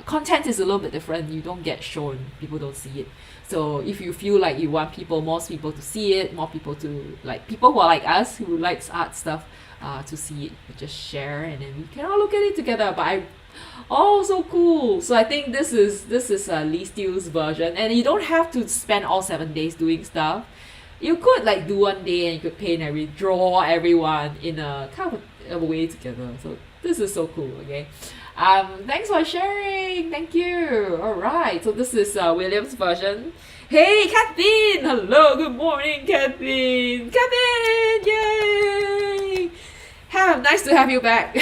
content is a little bit different, you don't get shown, people don't see it. So if you feel like you want most people to see it, more people to like, people who are like us who likes art stuff, to see it, just share, and then we can all look at it together. But so cool. So I think this is Lee Steele's version, and you don't have to spend all 7 days doing stuff. You could like do one day and you could draw everyone in a kind of a way together. So this is so cool. Okay. Thanks for sharing. Thank you. All right. So this is William's version. Hey, Kathleen. Hello. Good morning, Kathleen. Kathleen. Yay. Nice to have you back.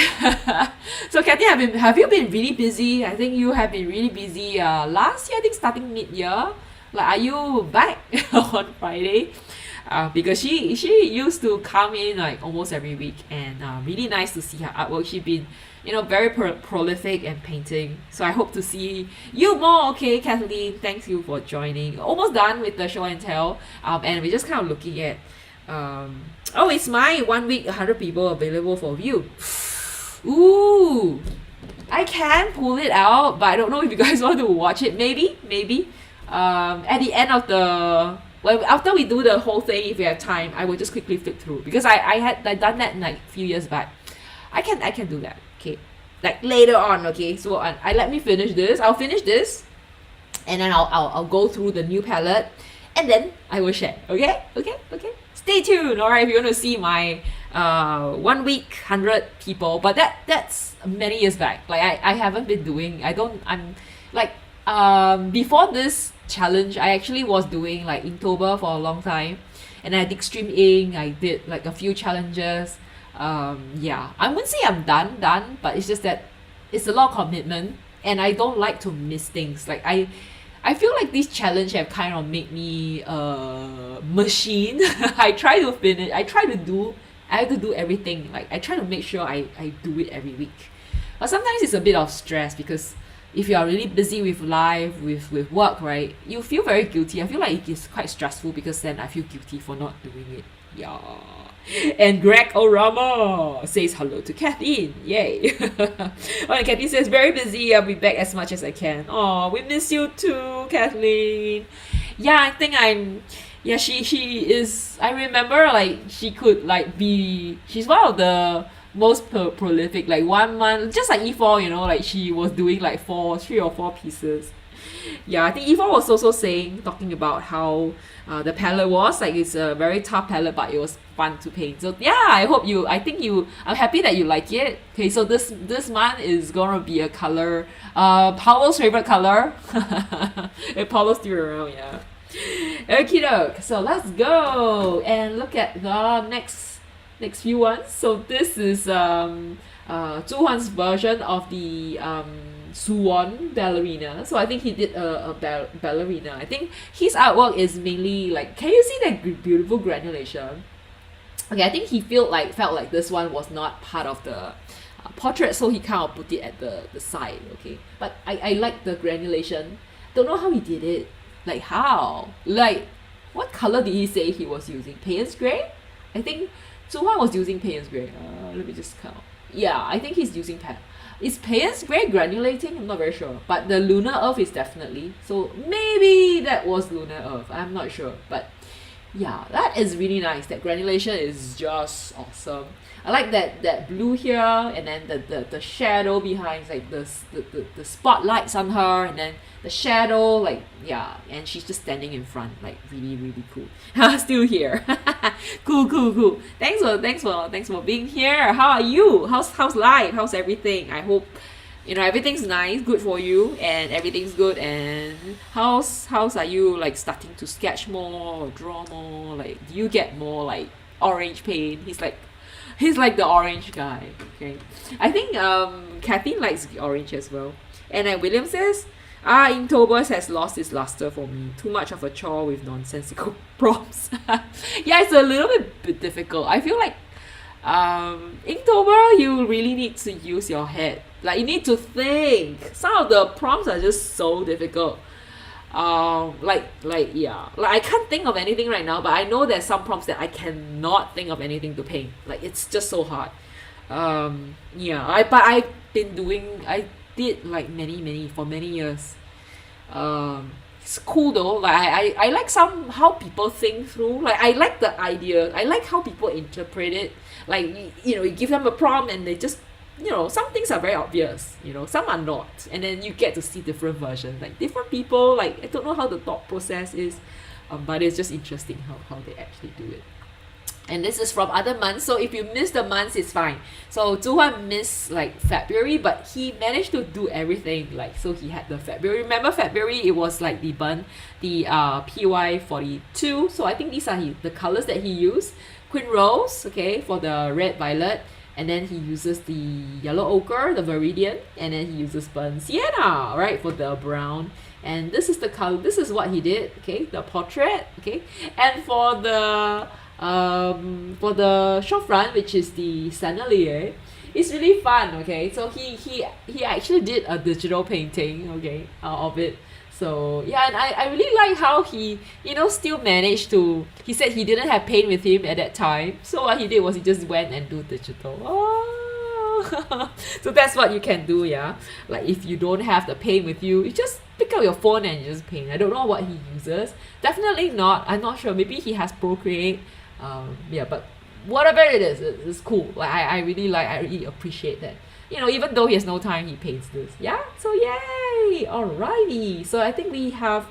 So Kathleen, have you been really busy? I think you have been really busy last year, I think starting mid-year. Like, are you back on Friday? Because she used to come in like almost every week, and really nice to see her artwork. She's been very prolific and painting. So I hope to see you more. Okay, Kathleen, thank you for joining. Almost done with the show and tell, and we're just kind of looking at it's my 1 week 100 people available for view. Ooh, I can pull it out, but I don't know if you guys want to watch it. Maybe at the end of after we do the whole thing, if we have time, I will just quickly flip through, because I had done that like a few years back. I can do that, okay, like later on. Okay, so let me finish this. I'll finish this, and then I'll go through the new palette, and then I will share. Okay. Stay tuned. All right, if you want to see my 1 week 100 people, but that's many years back. Like I haven't been doing. I'm like before this challenge, I actually was doing like Inktober for a long time, and I did stream ink. I did like a few challenges. I wouldn't say I'm done, but it's just that it's a lot of commitment, and I don't like to miss things. Like I feel like this challenge have kind of made me a machine. I have to do everything. Like I try to make sure I do it every week. But sometimes it's a bit of stress, because if you are really busy with life, with work, right, you feel very guilty. I feel like it is quite stressful, because then I feel guilty for not doing it. Yeah. And Greg Orama says hello to Kathleen. Yay. And Kathleen says, very busy. I'll be back as much as I can. Oh, we miss you too, Kathleen. Yeah, I think she is. I remember like she could like she's one of the most prolific. Like 1 month, just like E4, like she was doing like 3 or 4 pieces. Yeah, I think E4 was also talking about how the palette was like, it's a very tough palette, but it was fun to paint. So yeah, I'm happy that you like it. Okay, so this month is gonna be a color, Paulo's favorite color. And Paulo's still around, yeah. Okie doke, so let's go and look at the next few ones. So this is Zhu Huan's version of the Swan ballerina. So I think he did a ballerina. I think his artwork is mainly like, can you see that beautiful granulation? Okay, I think he felt like this one was not part of the portrait, so he kind of put it at the side. Okay, but I like the granulation. Don't know how he did it. Like how? Like what color did he say he was using? Payne's gray? I think Zhu Huan was using Payne's gray. Let me just count. Yeah, I think he's using Is Payne's gray granulating? I'm not very sure. But the lunar earth is definitely. So maybe that was lunar earth. I'm not sure. But Yeah, that is really nice. That granulation is just awesome. I like that blue here, and then the shadow behind, like the spotlights on her, and then the shadow, like, yeah, and she's just standing in front, like, really really cool. Still here. Cool. Thanks for being here. How are you? How's life? How's everything? I hope everything's nice, good for you, and everything's good. And how's are you, like, starting to sketch more or draw more? Like, do you get more, like, orange paint? He's like the orange guy. Okay, I think Kathy likes orange as well. And then William says, Inktober has lost its luster for me. Too much of a chore with nonsensical prompts. Yeah, it's a little bit difficult. I feel like Inktober, you really need to use your head. Like, you need to think. Some of the prompts are just so difficult. Yeah, like, I can't think of anything right now, but I know there's some prompts that I cannot think of anything to paint. Like, it's just so hard. Yeah, I did like many for many years. It's cool though. Like, I like how people think through. Like, I like the idea. I like how people interpret it. Like, you give them a prompt and they just, some things are very obvious, some are not. And then you get to see different versions, like different people. Like, I don't know how the thought process is, but it's just interesting how they actually do it. And this is from other months, so if you miss the months, it's fine. So Zuhan missed, like, February, but he managed to do everything. Like, so he had the February. Remember February, it was like the PY42. So I think these are the colors that he used. Queen Rose, okay, for the red violet. And then he uses the yellow ochre, the Viridian, and then he uses burnt sienna, right, for the brown. And this is the color. This is what he did, okay, the portrait, okay. And for the short front, which is the Sennelier, it's really fun, okay. So he actually did a digital painting, okay, of it. So yeah, and I really like how he, still managed to. He said he didn't have paint with him at that time, so what he did was he just went and do digital. Oh, so that's what you can do, yeah. Like, if you don't have the paint with you, you just pick up your phone and you just paint. I don't know what he uses. Definitely not. I'm not sure. Maybe he has Procreate. Yeah, but whatever it is, it's cool. Like, I really appreciate that. Even though he has no time, he paints this. Yeah, so yay! Alrighty. So I think we are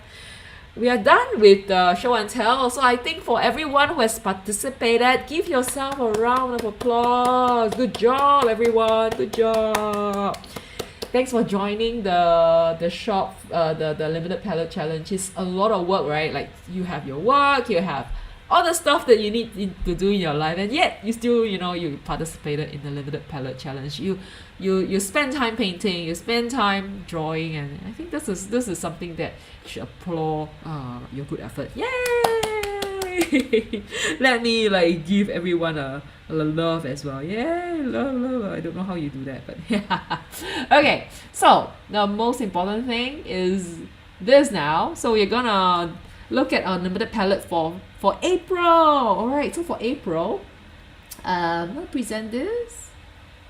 done with the show and tell. So I think for everyone who has participated, give yourself a round of applause. Good job, everyone. Good job. Thanks for joining the shop, the limited palette challenge. It's a lot of work, right? Like, you have your work, you have all the stuff that you need to do in your life, and yet you still, you participated in the limited palette challenge. You spend time painting, you spend time drawing, and I think this is something that should applaud your good effort. Yay! Let me, like, give everyone a love as well. Yay, love. I don't know how you do that, but yeah. Okay, so the most important thing is this now. So we're gonna look at our limited palette for April. Alright, so for April, I'll present this.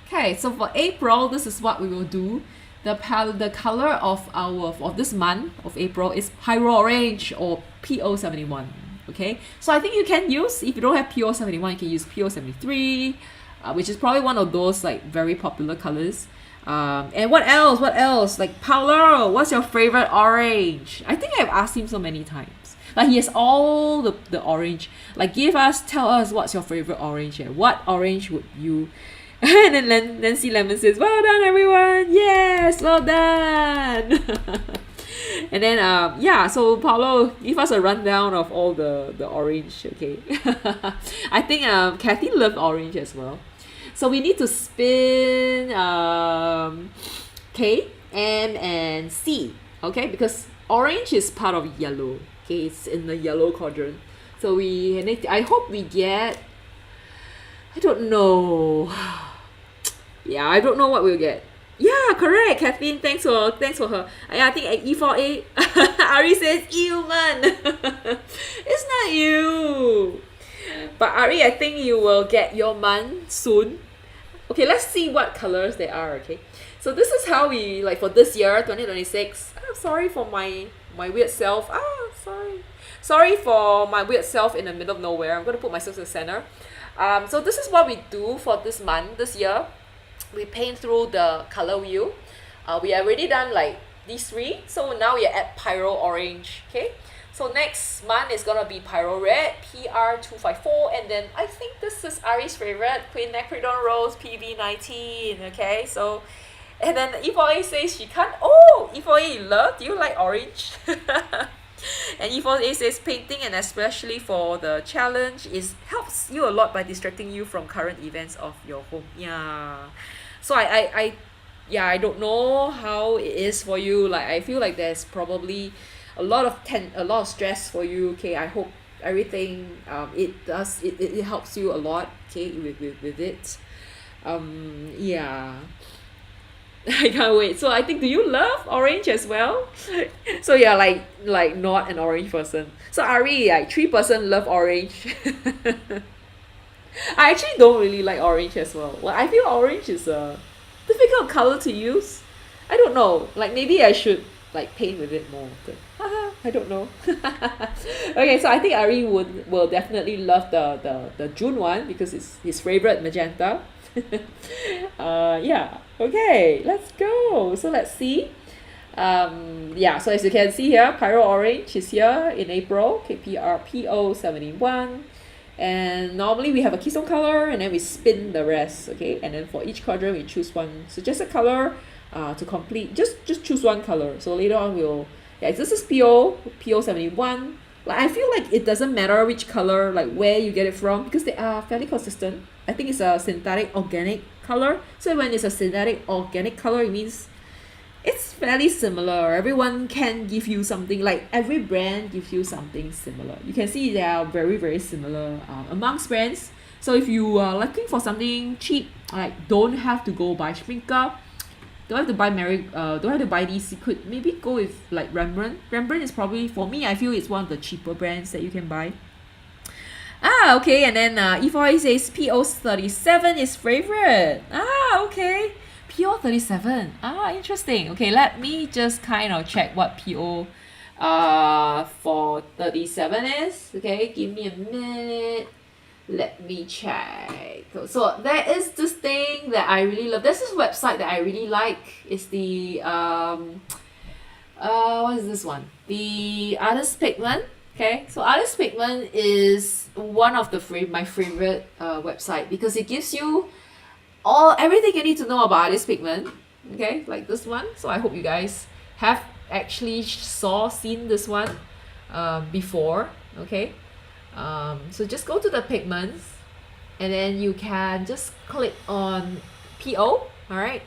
Okay, so for April, this is what we will do. The color of this month of April is Pyro Orange, or PO71. Okay, so I think you can use, if you don't have PO71, you can use PO73, which is probably one of those, like, very popular colors. And what else? Like, Paulo, what's your favorite orange? I think I've asked him so many times. Like, he has all the orange. Like, tell us what's your favorite orange here. What orange would you? And then Nancy Lemon says, well done, everyone. Yes, well done. And then yeah, so Paulo, give us a rundown of all the orange. Okay. I think Kathy loved orange as well. So we need to spin K, M, and C. Okay, because orange is part of yellow. Okay, it's in the yellow quadrant. So I hope we get, I don't know. Yeah, I don't know what we'll get. Yeah, correct, Kathleen. Thanks for her. I think E4A. Ari says, ew, man. It's not you. But Ari, I think you will get your man soon. Okay, let's see what colors they are, okay? So this is how we, like, for this year, 2026. I'm sorry for my weird self. Sorry. Sorry for my weird self in the middle of nowhere. I'm going to put myself in the center. So this is what we do for this month, this year. We paint through the color wheel. We already done like these three. So now we are at Pyro Orange. Okay. So next month is going to be Pyro Red, PBr7, and then I think this is Ari's favorite, Queen Necrodon Rose, PB19. Okay. So, and then E4A says she can't. Oh, E4A, you love? Do you like orange? And E4A says painting, and especially for the challenge, helps you a lot by distracting you from current events of your home. Yeah. So I don't know how it is for you. Like I feel like there's probably a lot of stress for you. Okay, I hope everything it helps you a lot. Okay, with it. Yeah. I can't wait. So I think, do you love orange as well? So yeah, like not an orange person. So Ari, like 3% love orange. I actually don't really like orange as well. Well, I feel orange is a difficult color to use. I don't know. Like maybe I should like paint with it more. I don't know. Okay, so I think Ari will definitely love the June one because it's his favorite magenta. Yeah. Okay, let's go. So let's see. Yeah, so as you can see here, Pyro Orange is here in April, KPRPO71. And normally we have a keystone color and then we spin the rest, okay? And then for each quadrant we choose one suggested color to complete. Just choose one color. So later on yeah, this is PO71. Like I feel like it doesn't matter which color, like where you get it from, because they are fairly consistent. I think it's a synthetic organic color. So when it's a synthetic organic color, it means it's fairly similar. Everyone can give you something, like every brand gives you something similar. You can see they are very, very similar amongst brands. So if you are looking for something cheap, like don't have to go buy Schminker, don't have to buy don't have to buy these. You could maybe go with like Rembrandt. Rembrandt is probably, for me, I feel it's one of the cheaper brands that you can buy. Okay, and then E4A says PO37 is favorite. Okay. PO37. Interesting. Okay, let me just kind of check what PO for 37 is. Okay, give me a minute. Let me check. So there is this thing that I really love. There's this website that I really like. It's the what is this one? The Artist Pigment. Okay, so Artist Pigment is one of my favorite website because it gives you everything you need to know about Artist Pigment. Okay, like this one. So I hope you guys have actually seen this one before. Okay, so just go to the pigments and then you can just click on PO. All right,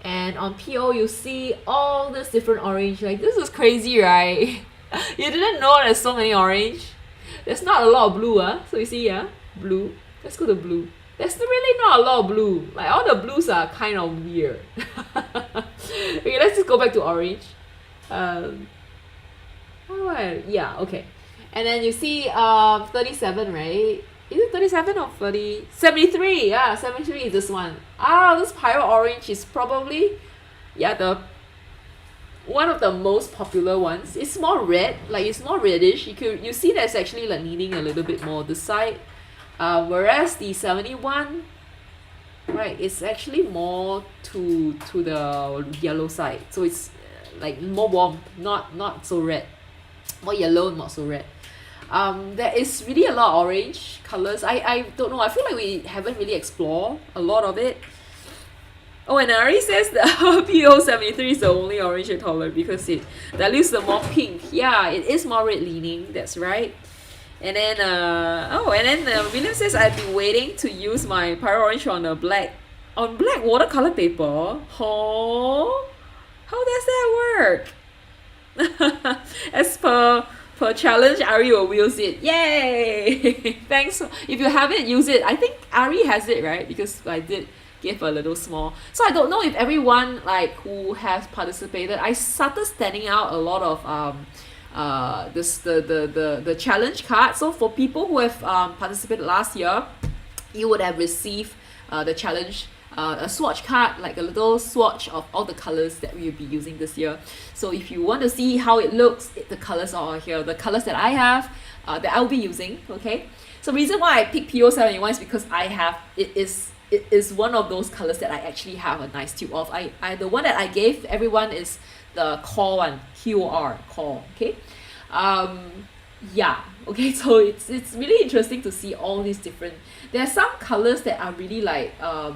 and on PO you see all this different orange. Like this is crazy, right? You didn't know there's so many orange. There's not a lot of blue, so you see, blue. Let's go to blue. There's really not a lot of blue. Like all the blues are kind of weird. Okay, let's just go back to orange. Yeah, okay. And then you see 37, right? Is it 37 or 30? 73, yeah, 73 is this one. This Pyro Orange is probably, one of the most popular ones. It's more red, like it's more reddish. You see that's actually like leaning a little bit more this side. Whereas the 71, right, it's actually more to the yellow side. So it's like more warm, not so red. More yellow, not so red. There is really a lot of orange colors. I don't know. I feel like we haven't really explored a lot of it. Oh, and Ari says the PO73 is the only orange color because it dilutes the more pink. Yeah, it is more red leaning. That's right. And then William says I've been waiting to use my Pyro Orange on black watercolor paper. Oh, how does that work? As per challenge, Ari will use it. Yay! Thanks. If you haven't used it, I think Ari has it, right? Because I did give a little small. So I don't know if everyone who has participated. I started standing out a lot of the challenge card. So for people who have participated last year, you would have received the challenge a swatch card, like a little swatch of all the colors that we'll be using this year. So if you want to see how it looks, the colors are here, the colors that I have, that I'll be using, okay? So reason why I picked PO71 is because it is one of those colors that I actually have a nice tube of. The one that I gave everyone is the core one, QR, core, okay? Yeah, okay, so it's really interesting to see all these different, there are some colors that are really like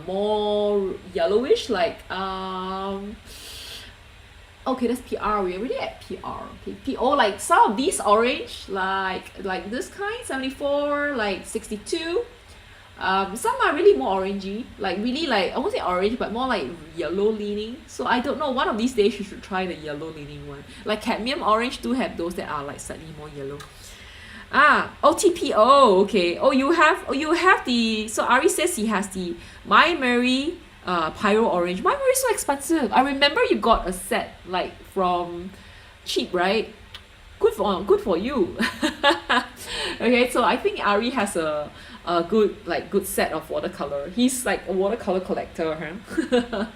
more yellowish, like okay, that's PR, we're already at PR, okay, PO, like some of these orange, like this kind, 74, like 62, some are really more orangey, like really like, I won't say orange, but more like yellow leaning. So I don't know, one of these days you should try the yellow leaning one. Like cadmium orange do have those that are like slightly more yellow. OTPO, okay. You have the, so Ari says he has the My Mary Pyro Orange. My Mary is so expensive. I remember you got a set like from cheap, right? Good for you. Okay, so I think Ari has a good set of watercolor. He's like a watercolor collector, huh?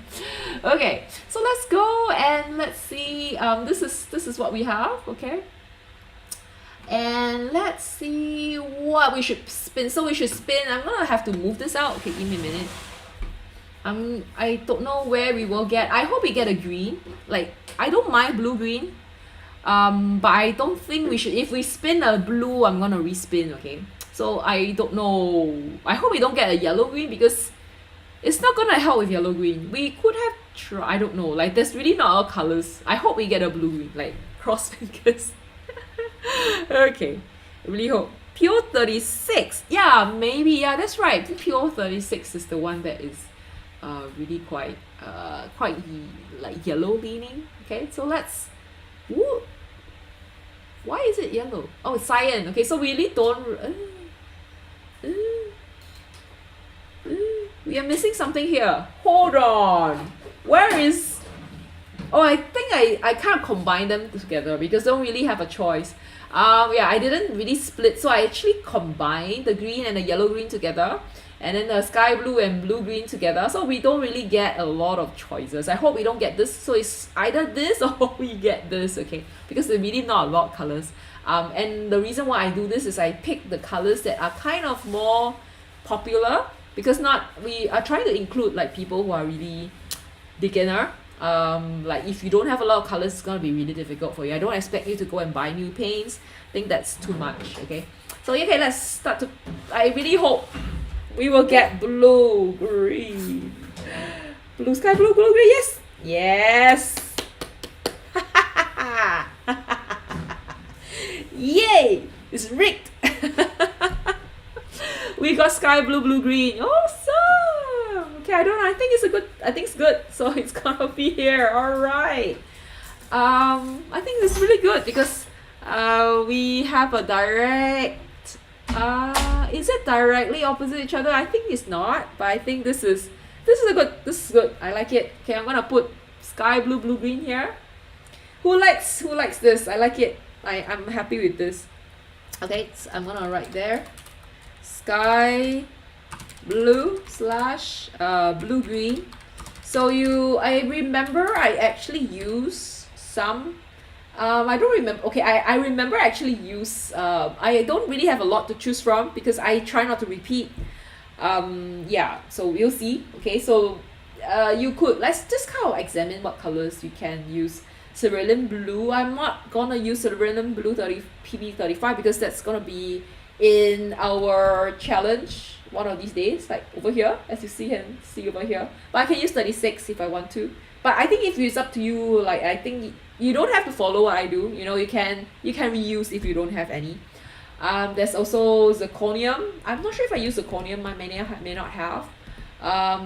Okay, so let's go and let's see. This is what we have, okay? And let's see what we should spin. So we should spin. I'm gonna have to move this out. Okay, give me a minute. I don't know where we will get. I hope we get a green. Like, I don't mind blue green. But I don't think we should. If we spin a blue, I'm gonna respin, okay? So I don't know. I hope we don't get a yellow green because it's not gonna help with yellow green. We could have tried. I don't know. Like, there's really not all colors. I hope we get a blue green. Like, cross fingers. Okay, I really hope. PO36. Yeah, maybe. Yeah, that's right. PO36 is the one that is really quite like yellow leaning. Okay, so let's. Ooh. Why is it yellow? Oh, it's cyan. Okay, so we really don't. We are missing something here. Hold on. Where is? Oh, I think I can't combine them together because I don't really have a choice. Yeah, I didn't really split, so I actually combined the green and the yellow green together, and then the sky blue and blue green together. So we don't really get a lot of choices. I hope we don't get this. So it's either this or we get this, okay? Because there's really not a lot of colors. And the reason why I do this is I pick the colors that are kind of more popular, because we are trying to include like people who are really beginner. Like if you don't have a lot of colors, it's gonna be really difficult for you. I don't expect you to go and buy new paints. I think that's too much, okay? So okay, let's start to, I really hope we will get blue, green, blue sky, blue, green, yes! Yes! Yay! It's rigged! We got sky blue, blue, green. Awesome! Okay, I don't know. I think it's good. So it's gonna be here. Alright. I think it's really good because we have a direct, is it directly opposite each other? I think it's not, but I think this is good. I like it. Okay, I'm gonna put sky blue, blue, green here. Who likes this? I like it. I'm happy with this. Okay, so I'm gonna write there sky blue / blue green. So I remember I actually use some, I don't remember. Okay, I remember I actually use, I don't really have a lot to choose from because I try not to repeat. Yeah, so we'll see. Okay, so let's just kind of examine what colors you can use. Cerulean blue. I'm not gonna use cerulean blue PB35 because that's gonna be in our challenge one of these days, like over here, as you see over here. But I can use 36 if I want to. But I think if it's up to you, like I think you don't have to follow what I do. You know, you can reuse if you don't have any. There's also zirconium. I'm not sure if I use zirconium. I may not have.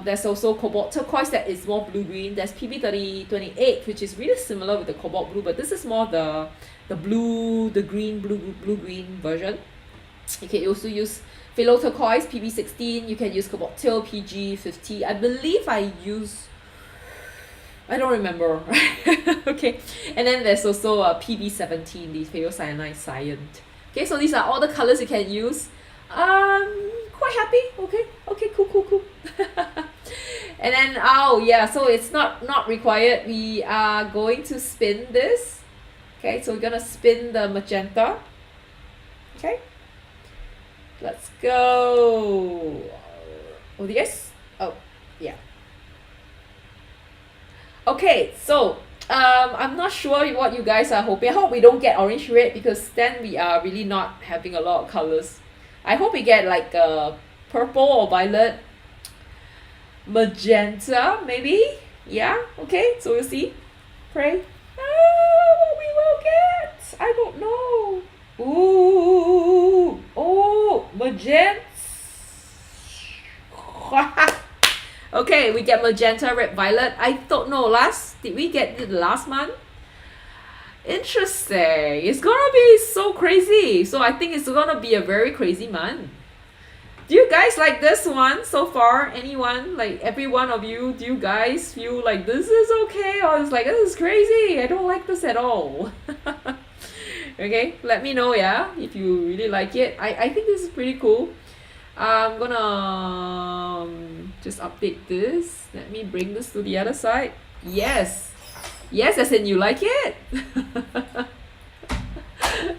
There's also cobalt turquoise that is more blue-green. There's PB3028, which is really similar with the cobalt blue, but this is more the blue-green version. You can also use phthalo turquoise, PB16. You can use cobalt teal, PG50. I believe I don't remember. Okay, and then there's also PB17, the ferrocyanide cyan. Okay, so these are all the colors you can use. Quite happy. Okay, cool. And then, oh yeah, so it's not required. We are going to spin this. Okay, so we're gonna spin the magenta. Okay, let's go. Oh yes. Oh yeah. Okay, so I'm not sure what you guys are hoping. I hope we don't get orange red, because then we are really not having a lot of colors. I hope we get like purple or violet, magenta maybe. Yeah, okay, so we'll see. Pray. What we will get, I don't know. Ooh, oh, magenta. Okay, we get magenta, red, violet. I don't know, did we get it last month? Interesting. It's gonna be so crazy. So I think it's gonna be a very crazy month. Do you guys like this one so far? Anyone, like every one of you, do you guys feel like this is okay, or it's like this is crazy? I don't like this at all. Okay, let me know, yeah, if you really like it. I think this is pretty cool. I'm gonna just update this. Let me bring this to the other side. Yes, yes, as in you like it.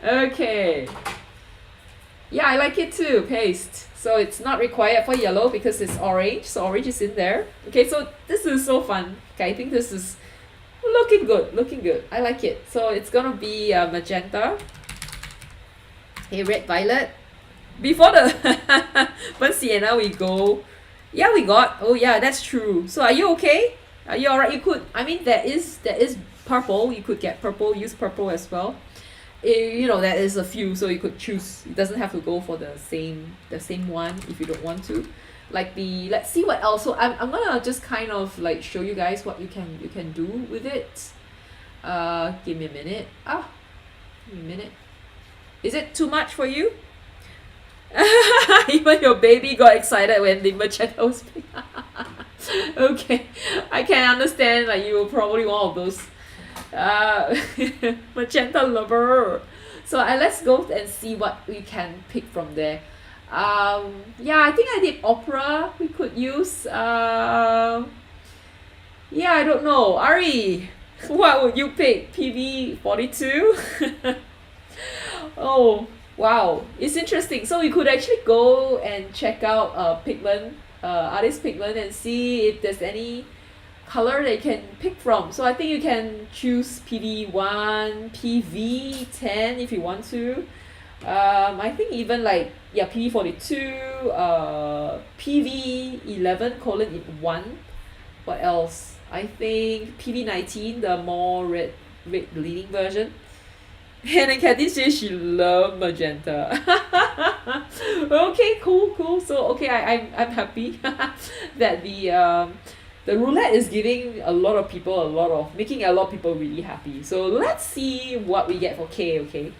Okay, yeah, I like it too. Paste. So it's not required for yellow because it's orange, so orange is in there. Okay, so this is so fun. Okay, I think this is looking good. I like it. So it's gonna be magenta. Okay, red, violet. Before the burnt sienna, we go. Yeah, we got. Oh yeah, that's true. So are you okay? Are you alright? You could. I mean, there is purple. You could get purple. Use purple as well. You know, there is a few, so you could choose. It doesn't have to go for the same one if you don't want to. Like let's see what else. So I'm gonna just kind of like show you guys what you can do with it. Give me a minute. Give me a minute. Is it too much for you? Even your baby got excited when the magenta was big. Okay, I can understand, like you were probably one of those magenta lover. So let's go and see what we can pick from there. Yeah, I think I did opera. We could use yeah, I don't know. Ari, what would you pick? PB42? Oh wow, it's interesting. So we could actually go and check out pigment, artist pigment, and see if there's any color they can pick from. So I think you can choose PV1, PV10 if you want to. I think even like, yeah, PV42, PV11:1. What else? I think PV19, the more red leading version. And then Kathy says she loves magenta. Okay, cool. So okay, I'm happy that the roulette is giving a lot of people making a lot of people really happy. So let's see what we get for K. Okay,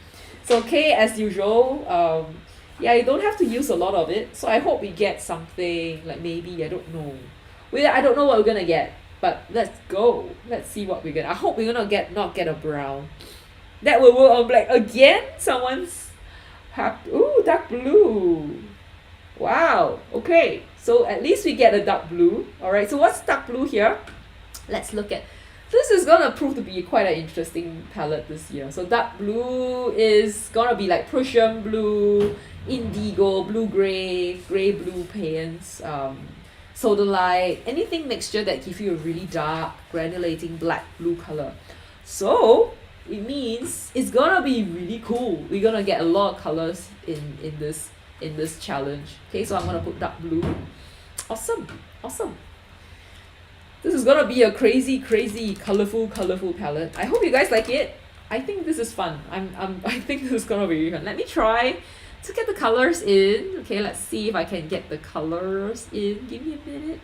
so K, as usual, yeah, you don't have to use a lot of it. So I hope we get something like, maybe, I don't know. I don't know what we're gonna get, but let's go. Let's see what we get. I hope we're gonna not get a brown. That will work on black again. Someone's happy. Ooh, dark blue. Wow. Okay, so at least we get a dark blue. All right, so what's dark blue here? Let's look at. This is gonna prove to be quite an interesting palette this year. So dark blue is gonna be like Prussian blue, indigo, blue gray, gray blue paints, sodalite, anything mixture that give you a really dark, granulating black blue color. So it means it's gonna be really cool. We're gonna get a lot of colors in this challenge. Okay, so I'm gonna put dark blue. Awesome. This is gonna be a crazy, colorful palette. I hope you guys like it. I think this is fun. I think this is gonna be really fun. Let me try to get the colors in. Okay, let's see if I can get the colors in. Give me a minute.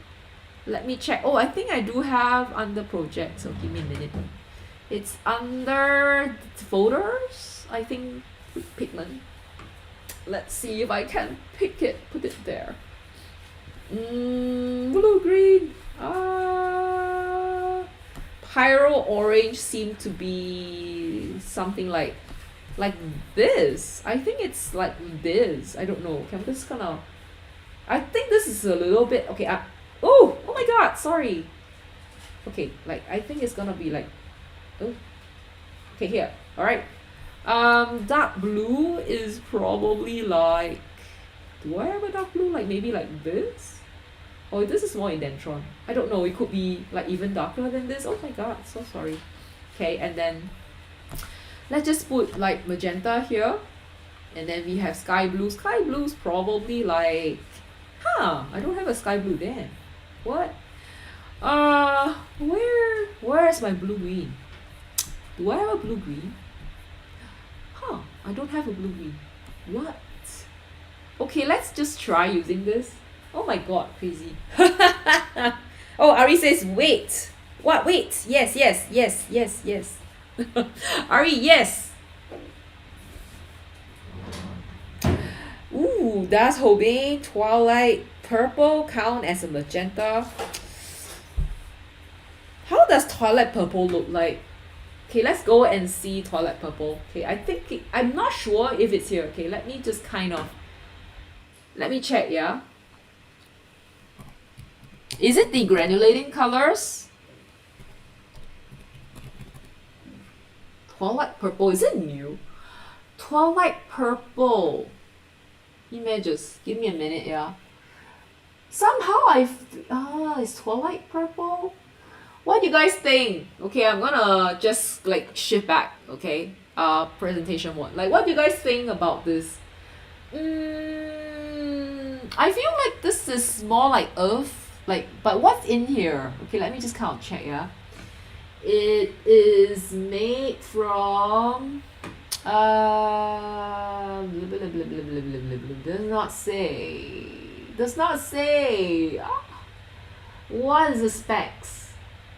Let me check. Oh, I think I do have under project, so give me a minute. It's under folders, I think, with pigment. Let's see if I can pick it, put it there. Blue, green. Pyro orange seemed to be something like this. I think it's like this. I don't know. Okay, I'm just gonna. I think this is a little bit okay. Oh Oh my god, sorry. Okay, like I think it's gonna be like, oh, okay, here. All right. Dark blue is probably like, do I have a dark blue? Like maybe like this? Oh, this is more indentron. I don't know. It could be like even darker than this. Oh my god, so sorry. Okay, and then let's just put like magenta here. And then we have sky blue. Sky blue's probably like, I don't have a sky blue then. What? Where's my blue green? Do I have a blue green? I don't have a blue green. What? Okay, let's just try using this. Oh my god, crazy. Oh, Ari says wait. What? Wait. Yes. Ari, yes. Ooh, does Hobain Twilight Purple count as a magenta? How does Twilight Purple look like? Okay, let's go and see Twilight Purple. Okay, I'm not sure if it's here. Okay, let me just let me check, yeah? Is it the granulating colors? Twilight Purple, is it new? Twilight Purple. Images, give me a minute, yeah? Somehow it's Twilight Purple? What do you guys think? Okay, I'm gonna just like shift back, okay? Presentation mode. Like, what do you guys think about this? I feel like this is more like earth, like, but what's in here? Okay, let me just kind of check, yeah? It is made from does not say. What is the specs?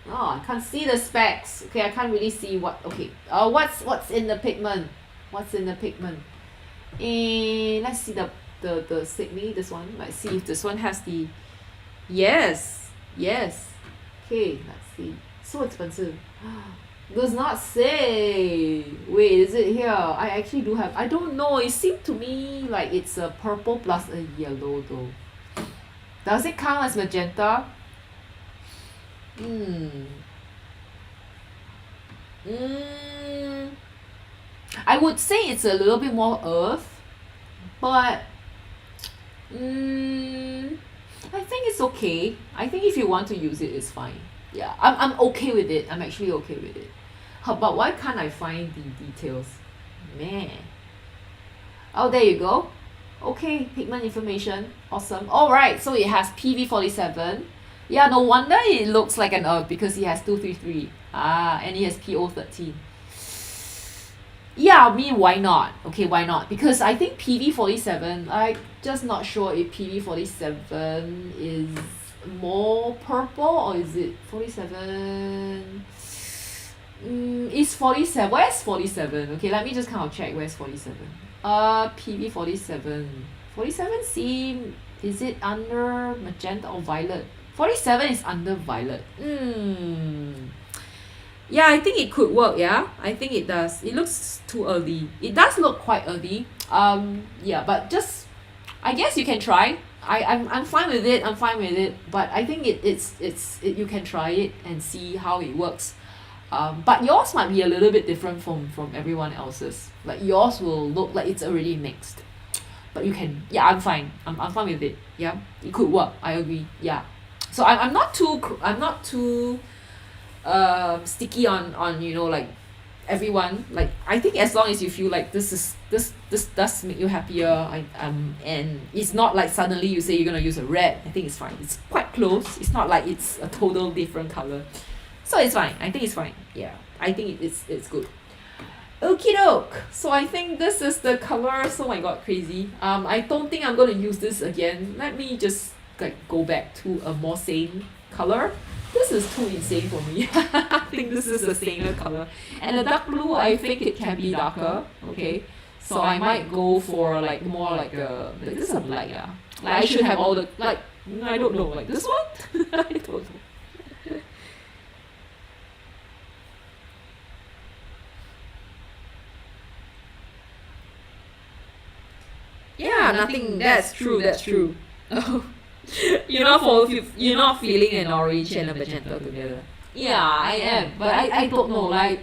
Oh, I can't see the specs. Okay, I can't really see what. Okay, what's in the pigment? Let's see the Sigmy, this one. Let's see if this one has the. Yes. Okay, let's see. So expensive. Does not say. Wait, is it here? I actually do have. I don't know. It seemed to me like it's a purple plus a yellow though. Does it count as magenta? I would say it's a little bit more earth, but I think it's okay. I think if you want to use it, it's fine. Yeah, I'm okay with it. I'm actually okay with it. But why can't I find the details? Man. Oh, there you go. Okay, pigment information. Awesome. Alright, so it has PB47. Yeah, no wonder it looks like an herb because it has 233. And it has PO13. Yeah, I mean, why not? Okay, why not? Because I think PB47, I'm just not sure if PB47 is more purple or is it 47? Is 47, where's 47? Okay, let me just kind of check where's 47. PB47. 47C, is it under magenta or violet? 47 is under violet. Yeah, I think it could work, yeah? I think it does. It looks too early. It does look quite early. Yeah, but just, I guess you can try. I'm fine with it. But I think you can try it and see how it works. But yours might be a little bit different from everyone else's. Like yours will look like it's already mixed. But you can, yeah, I'm fine. I'm fine with it. Yeah, it could work. I agree. Yeah. So I'm not too sticky on you know, like everyone. Like I think as long as you feel like this does make you happier, and it's not like suddenly you say you're gonna use a red. I think it's fine. It's quite close. It's not like it's a total different color. So it's fine. I think it's fine. Yeah. I think it's good. Okie doke. So I think this is the color. Oh my god, crazy. I don't think I'm gonna use this again. Let me just like go back to a more sane color. This is too insane for me. I think this is a saner color. And the dark blue, I think it can be darker. Okay. So I might go for like more like a, like this is a black, yeah. Like I should have all the, like, I don't know, like this one? I don't know. Yeah, nothing. That's true. Oh, you're not feeling an orange and a magenta together. Yeah, I am, but I don't know, like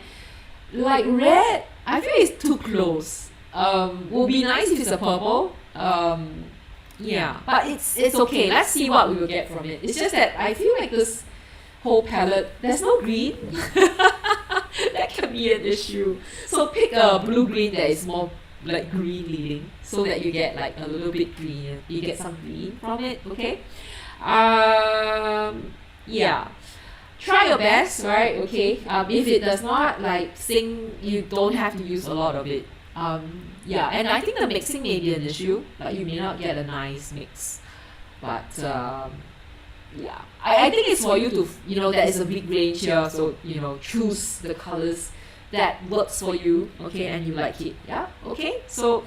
red, I feel it's too close. Will be nice if it's a purple. Yeah, but it's okay. Let's see what we will get from it. It's just that I feel like this whole palette, there's no green. That can be an issue. So pick a blue-green that is more like green leading, so that you get like a little bit green. You get some green from it, okay? Yeah. Try your best, right? Okay. If it does not like sing, you don't have to use a lot of it. Yeah, and I think the mixing may be an issue. Like you may not get a nice mix, but yeah, I think it's for you to, there is a big range here, so choose the colors that works for you, okay, and you like it. Yeah, okay. So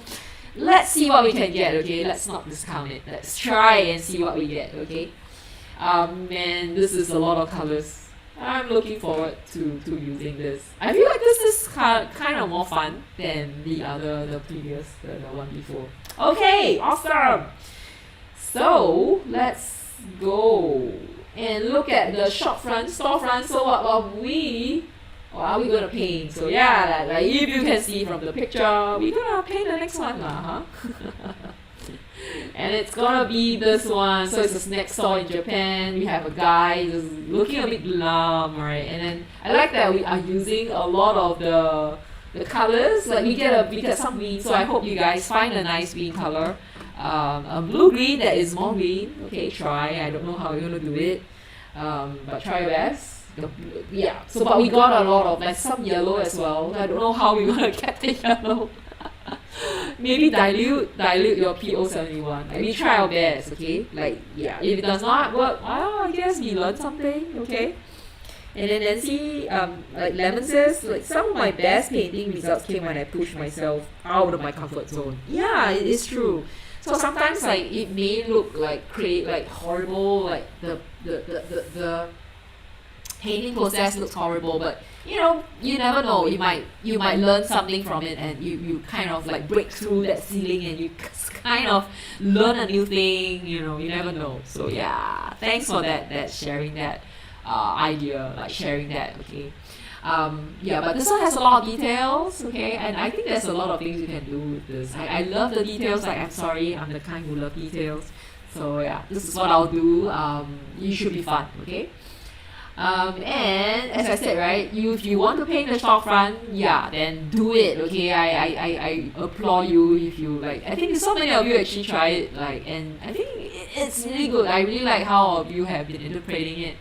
let's see what we can get. Okay, let's not discount it. Let's try and see what we get. Okay. And this is a lot of colors. I'm looking forward to using this. I feel like this is kind of more fun than the previous, the one before. Okay, awesome. So let's go and look at the storefront. So what are we gonna paint? So yeah, like if you can see from the picture, we're gonna paint the next one, huh? And it's gonna be this one. So it's a snack store in Japan. We have a guy just looking a bit glum, right? And then I like that we are using a lot of the colors. Like we get some green. So I hope you guys find a nice green color. A blue green that is more green. Okay, try. I don't know how you're gonna do it, but try your best. Yeah. So but we got a lot of like some yellow as well. I don't know how we're gonna get the yellow. Maybe dilute your PO71. Like we try our best, okay? Like yeah, if it does not work, well, I guess we learned something, okay? And then Nancy, like Lemon says, like some of my best painting results came when I pushed myself out of my comfort zone. Yeah, it is true. So sometimes like it may look like horrible, like the painting process looks horrible, but you never know. You might learn something from it, and you kind of like break through that ceiling, and you kind of learn a new thing. You never know. So yeah, thanks for that sharing that idea, like sharing that. Okay. Yeah, but this one has a lot of details, okay, and I think there's a lot of things you can do with this. I love the details. Like I'm sorry, I'm the kind who love details. So yeah, this is what I'll do. You should be fun, okay. And as I said, right, if you want to paint the shop front, yeah, then do it, okay. I applaud you if you like. I think so many of you actually try it, like, and I think it's really good. I really like how all of you have been interpreting it.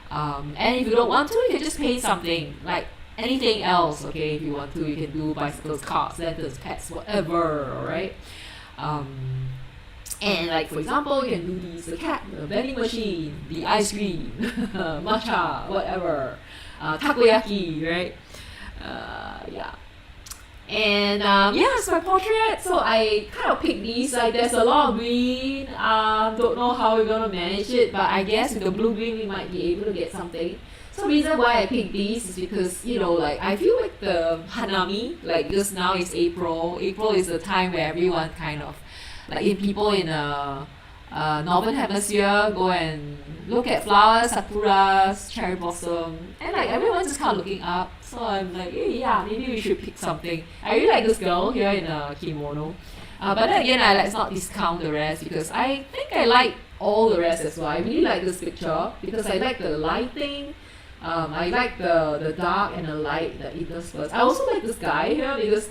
And if you don't want to, you can just paint something like anything else, okay. If you want to, you can do bicycles, cars, lanterns, pets, whatever, alright. And like for example, you can do these, the cat, the vending machine, the ice cream, matcha, whatever, takoyaki, right? Yeah. And yeah, it's my portrait. So I kind of picked these. Like there's a lot of green. Don't know how we're gonna manage it, but I guess with the blue green we might be able to get something. So the reason why I picked these is because like I feel like the Hanami, like because now is April. April is the time where everyone kind of like if people in the northern hemisphere go and look at flowers, sakuras, cherry blossom, and like everyone's just kind of looking up. So I'm like, hey, yeah, maybe we should pick something. I really like this girl here in a kimono, but then again, let's not discount the rest because I think I like all the rest as well. I really like this picture because I like the lighting. I like the dark and the light that it does first. I also like this guy here because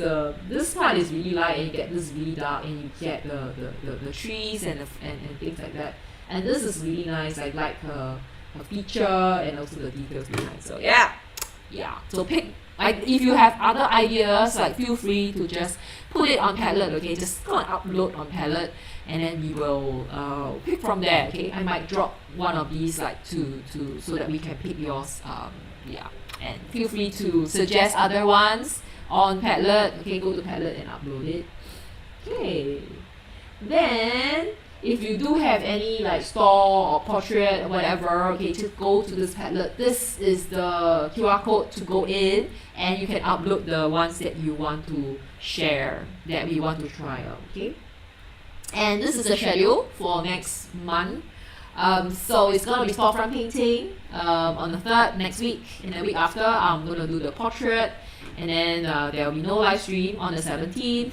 this part is really light and you get this really dark and you get the trees and things like that. And this is really nice. I like her feature and also the details behind. So yeah. So if you have other ideas, like feel free to just put it on Padlet. Okay, just go and upload on Padlet, and then we will pick from there. Okay, I might drop one of these like to so that we can pick yours. Yeah, and feel free to suggest other ones on Padlet. Okay, go to Padlet and upload it. Okay, then if you do have any like store or portrait or whatever, okay, just go to this Padlet. This is the QR code to go in, and you can upload the ones that you want to share, that we want to try out, okay? And this is the schedule for next month. So it's gonna be storefront painting on the 3rd next week, and the week after I'm gonna do the portrait, and then there will be no live stream on the 17th,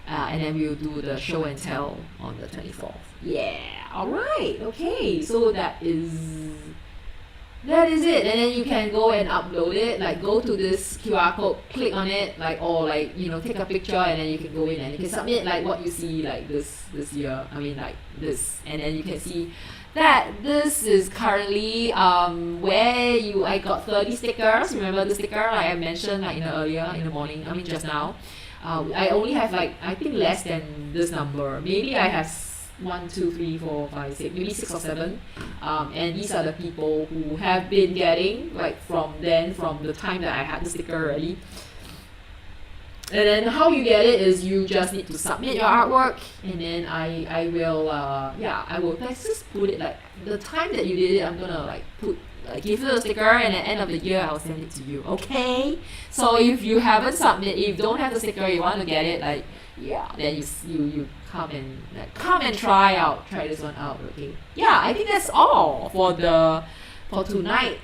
and then we'll do the show and tell on the 24th. Yeah, alright, okay, so that is it. And then you can go and upload it, like go to this QR code, click on it, like, or like, you know, take a picture, and then you can go in and you can submit like what you see like this year, I mean like this, and then you can see that this is currently where I got 30 stickers. Remember the sticker like I mentioned like earlier in the morning, I mean just now. I only have like, I think less than this number. Maybe I have 1, 2, 3, 4, 5, 6, maybe 6 or 7. And these are the people who have been getting like from the time that I had the sticker already. And then how you get it is you just need to submit your artwork, and then I will let's just put it like the time that you did it. I'm gonna like give you the sticker, and at the end of the year I'll send it to you. Okay? So if you haven't submit, if you don't have the sticker, you want to get it, like then you come and try this one out. Okay? Yeah, I think that's all for tonight.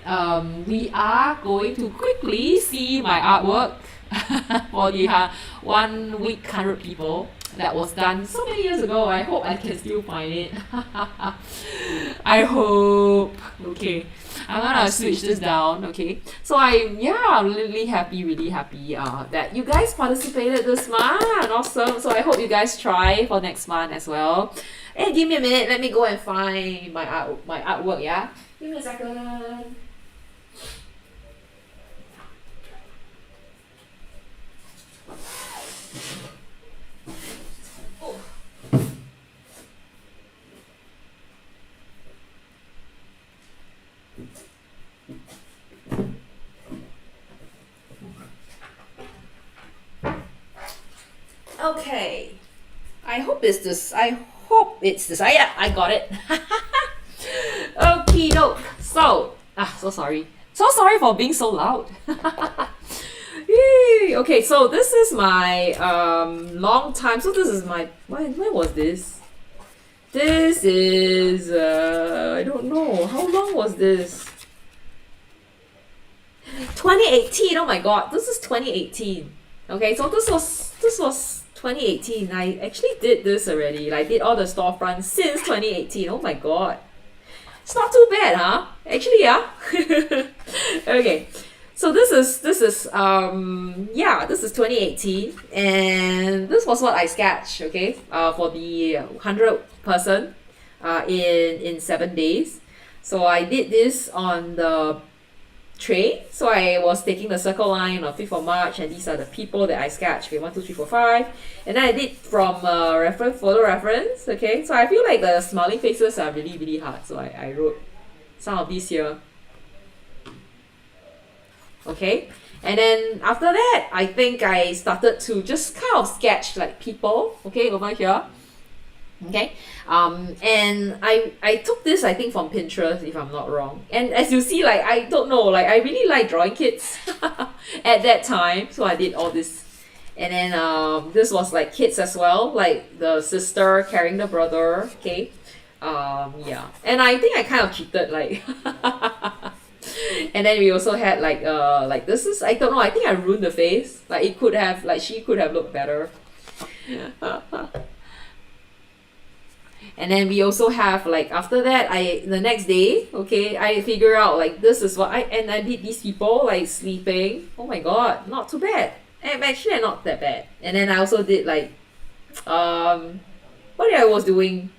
We are going to quickly see my artwork for the 1 week 100 people that was done so many years ago. I hope I can still find it. I hope. Okay, I'm gonna switch this down. Okay, so I'm really happy that you guys participated this month. Awesome. So I hope you guys try for next month as well. Hey, give me a minute, let me go and find my artwork. Yeah, give me a second. Okay, I hope it's this. Yeah, I got it. Okie doke. So sorry for being so loud. Yay. Okay, so this is my long time. So this is my when was this? This is I don't know, how long was this? 2018. Oh my god, this is 2018. Okay, so this was 2018. I actually did this already. I did all the storefronts since 2018. Oh my god. It's not too bad, huh? Actually, yeah. Okay. So this is 2018, and this was what I sketched, okay? For the 100 person in 7 days. So I did this on the train. So I was taking the circle line on 5th of March, and these are the people that I sketched. Okay, 1, 2, 3, 4, 5. And then I did from photo reference. Okay, so I feel like the smiling faces are really, really hard. So I wrote some of these here. Okay, and then after that, I think I started to just kind of sketch like people. Okay, over here. Okay, and I took this, I think, from Pinterest, if I'm not wrong. And as you see, like, I don't know, like, I really like drawing kids at that time, so I did all this. And then this was like kids as well, like the sister carrying the brother. Okay, yeah, and I think I kind of cheated, like. And then we also had like this is, I don't know, I think I ruined the face. Like it could have, like she could have looked better. And then we also have like, after that, the next day, okay, I figure out like this is what I did these people like sleeping. Oh my god, not too bad. Actually not that bad. And then I also did like what I was doing,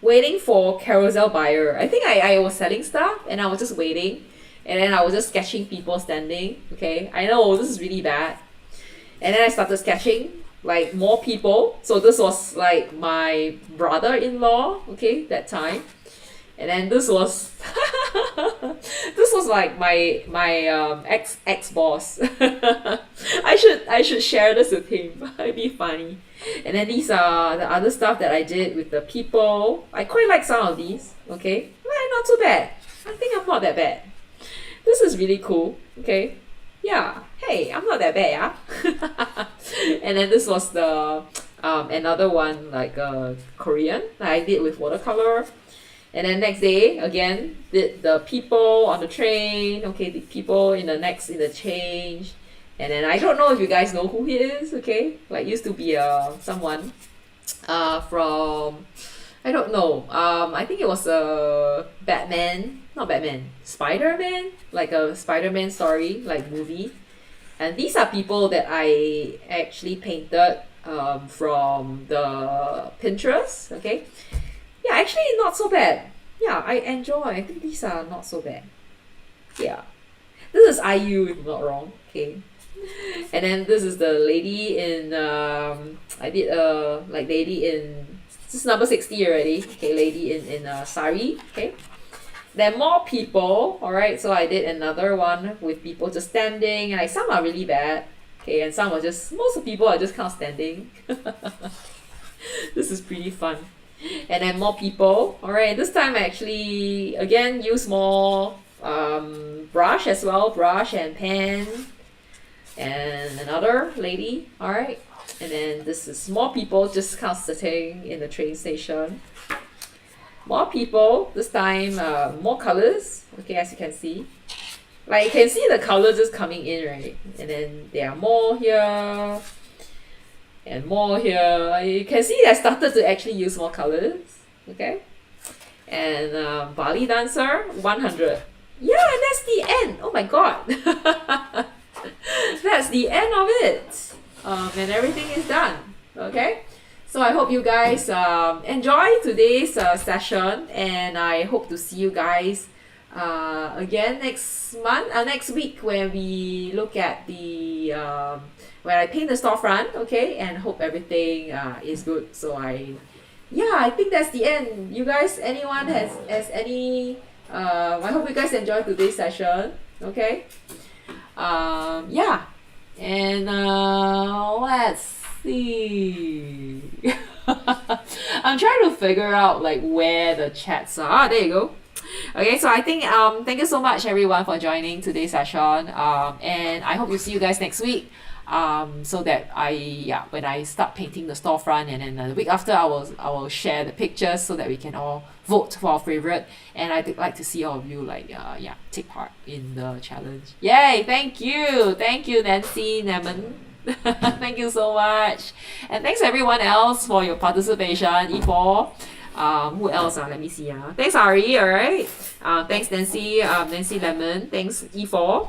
waiting for carousel buyer. I think I was selling stuff and I was just waiting. And then I was just sketching people standing. Okay, I know this is really bad. And then I started sketching like more people. So this was like my brother-in-law, okay, that time. And then this was this was like my ex boss. I should share this with him. It'd be funny. And then these are the other stuff that I did with the people. I quite like some of these. Okay, well, not too bad. I think I'm not that bad. This is really cool. Okay, yeah. Hey, I'm not that bad, yeah. And then this was the another one, like Korean that I did with watercolor. And then next day, again, did the people on the train, okay, the people in the change. And then I don't know if you guys know who he is, okay? Like used to be someone from, I don't know, I think it was a Spider-Man, like a Spider-Man story, like movie. And these are people that I actually painted from the Pinterest, okay? Yeah, actually not so bad. Yeah, I enjoy. I think these are not so bad. Yeah. This is IU, if I'm not wrong, okay? And then this is the lady in, I did like lady in, this is number 60 already, okay, lady in sari, okay? Then more people, alright, so I did another one with people just standing, like some are really bad, okay, and some are just, most of the people are just kind of standing. This is pretty fun. And then more people, alright, this time I actually, again, use more brush as well, brush and pen. And another lady, alright, and then this is more people just kind of sitting in the train station. More people, this time more colors, okay, as you can see. Like you can see the colors just coming in, right? And then there are more here and more here. You can see I started to actually use more colors, okay? And Bali dancer, 100. Yeah, and that's the end. Oh my god. That's the end of it. And everything is done, okay? So I hope you guys enjoy today's session, and I hope to see you guys again next week when we look at the when I paint the storefront, okay? And hope everything is good. So I think that's the end. You guys, anyone has any? I hope you guys enjoyed today's session, okay? Yeah, and let's see. I'm trying to figure out like where the chats are. There you go. Okay, so I think thank you so much everyone for joining today's session. And I hope to see you guys next week. So that when I start painting the storefront, and then the week after I will share the pictures so that we can all vote for our favorite. And I'd like to see all of you take part in the challenge. Yay! Thank you, Nancy, Neman. Thank you so much, and thanks everyone else for your participation. E4. Who else? Let me see. Thanks Ari. All right. Thanks Nancy. Nancy Lemon. Thanks E4.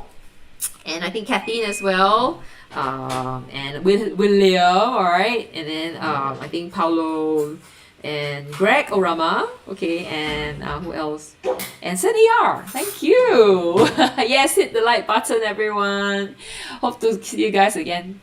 And I think Kathleen as well. And William, all right, and then I think Paulo and Greg Orama, okay, and who else? And Sunny R. Thank you. Yes, hit the like button, everyone. Hope to see you guys again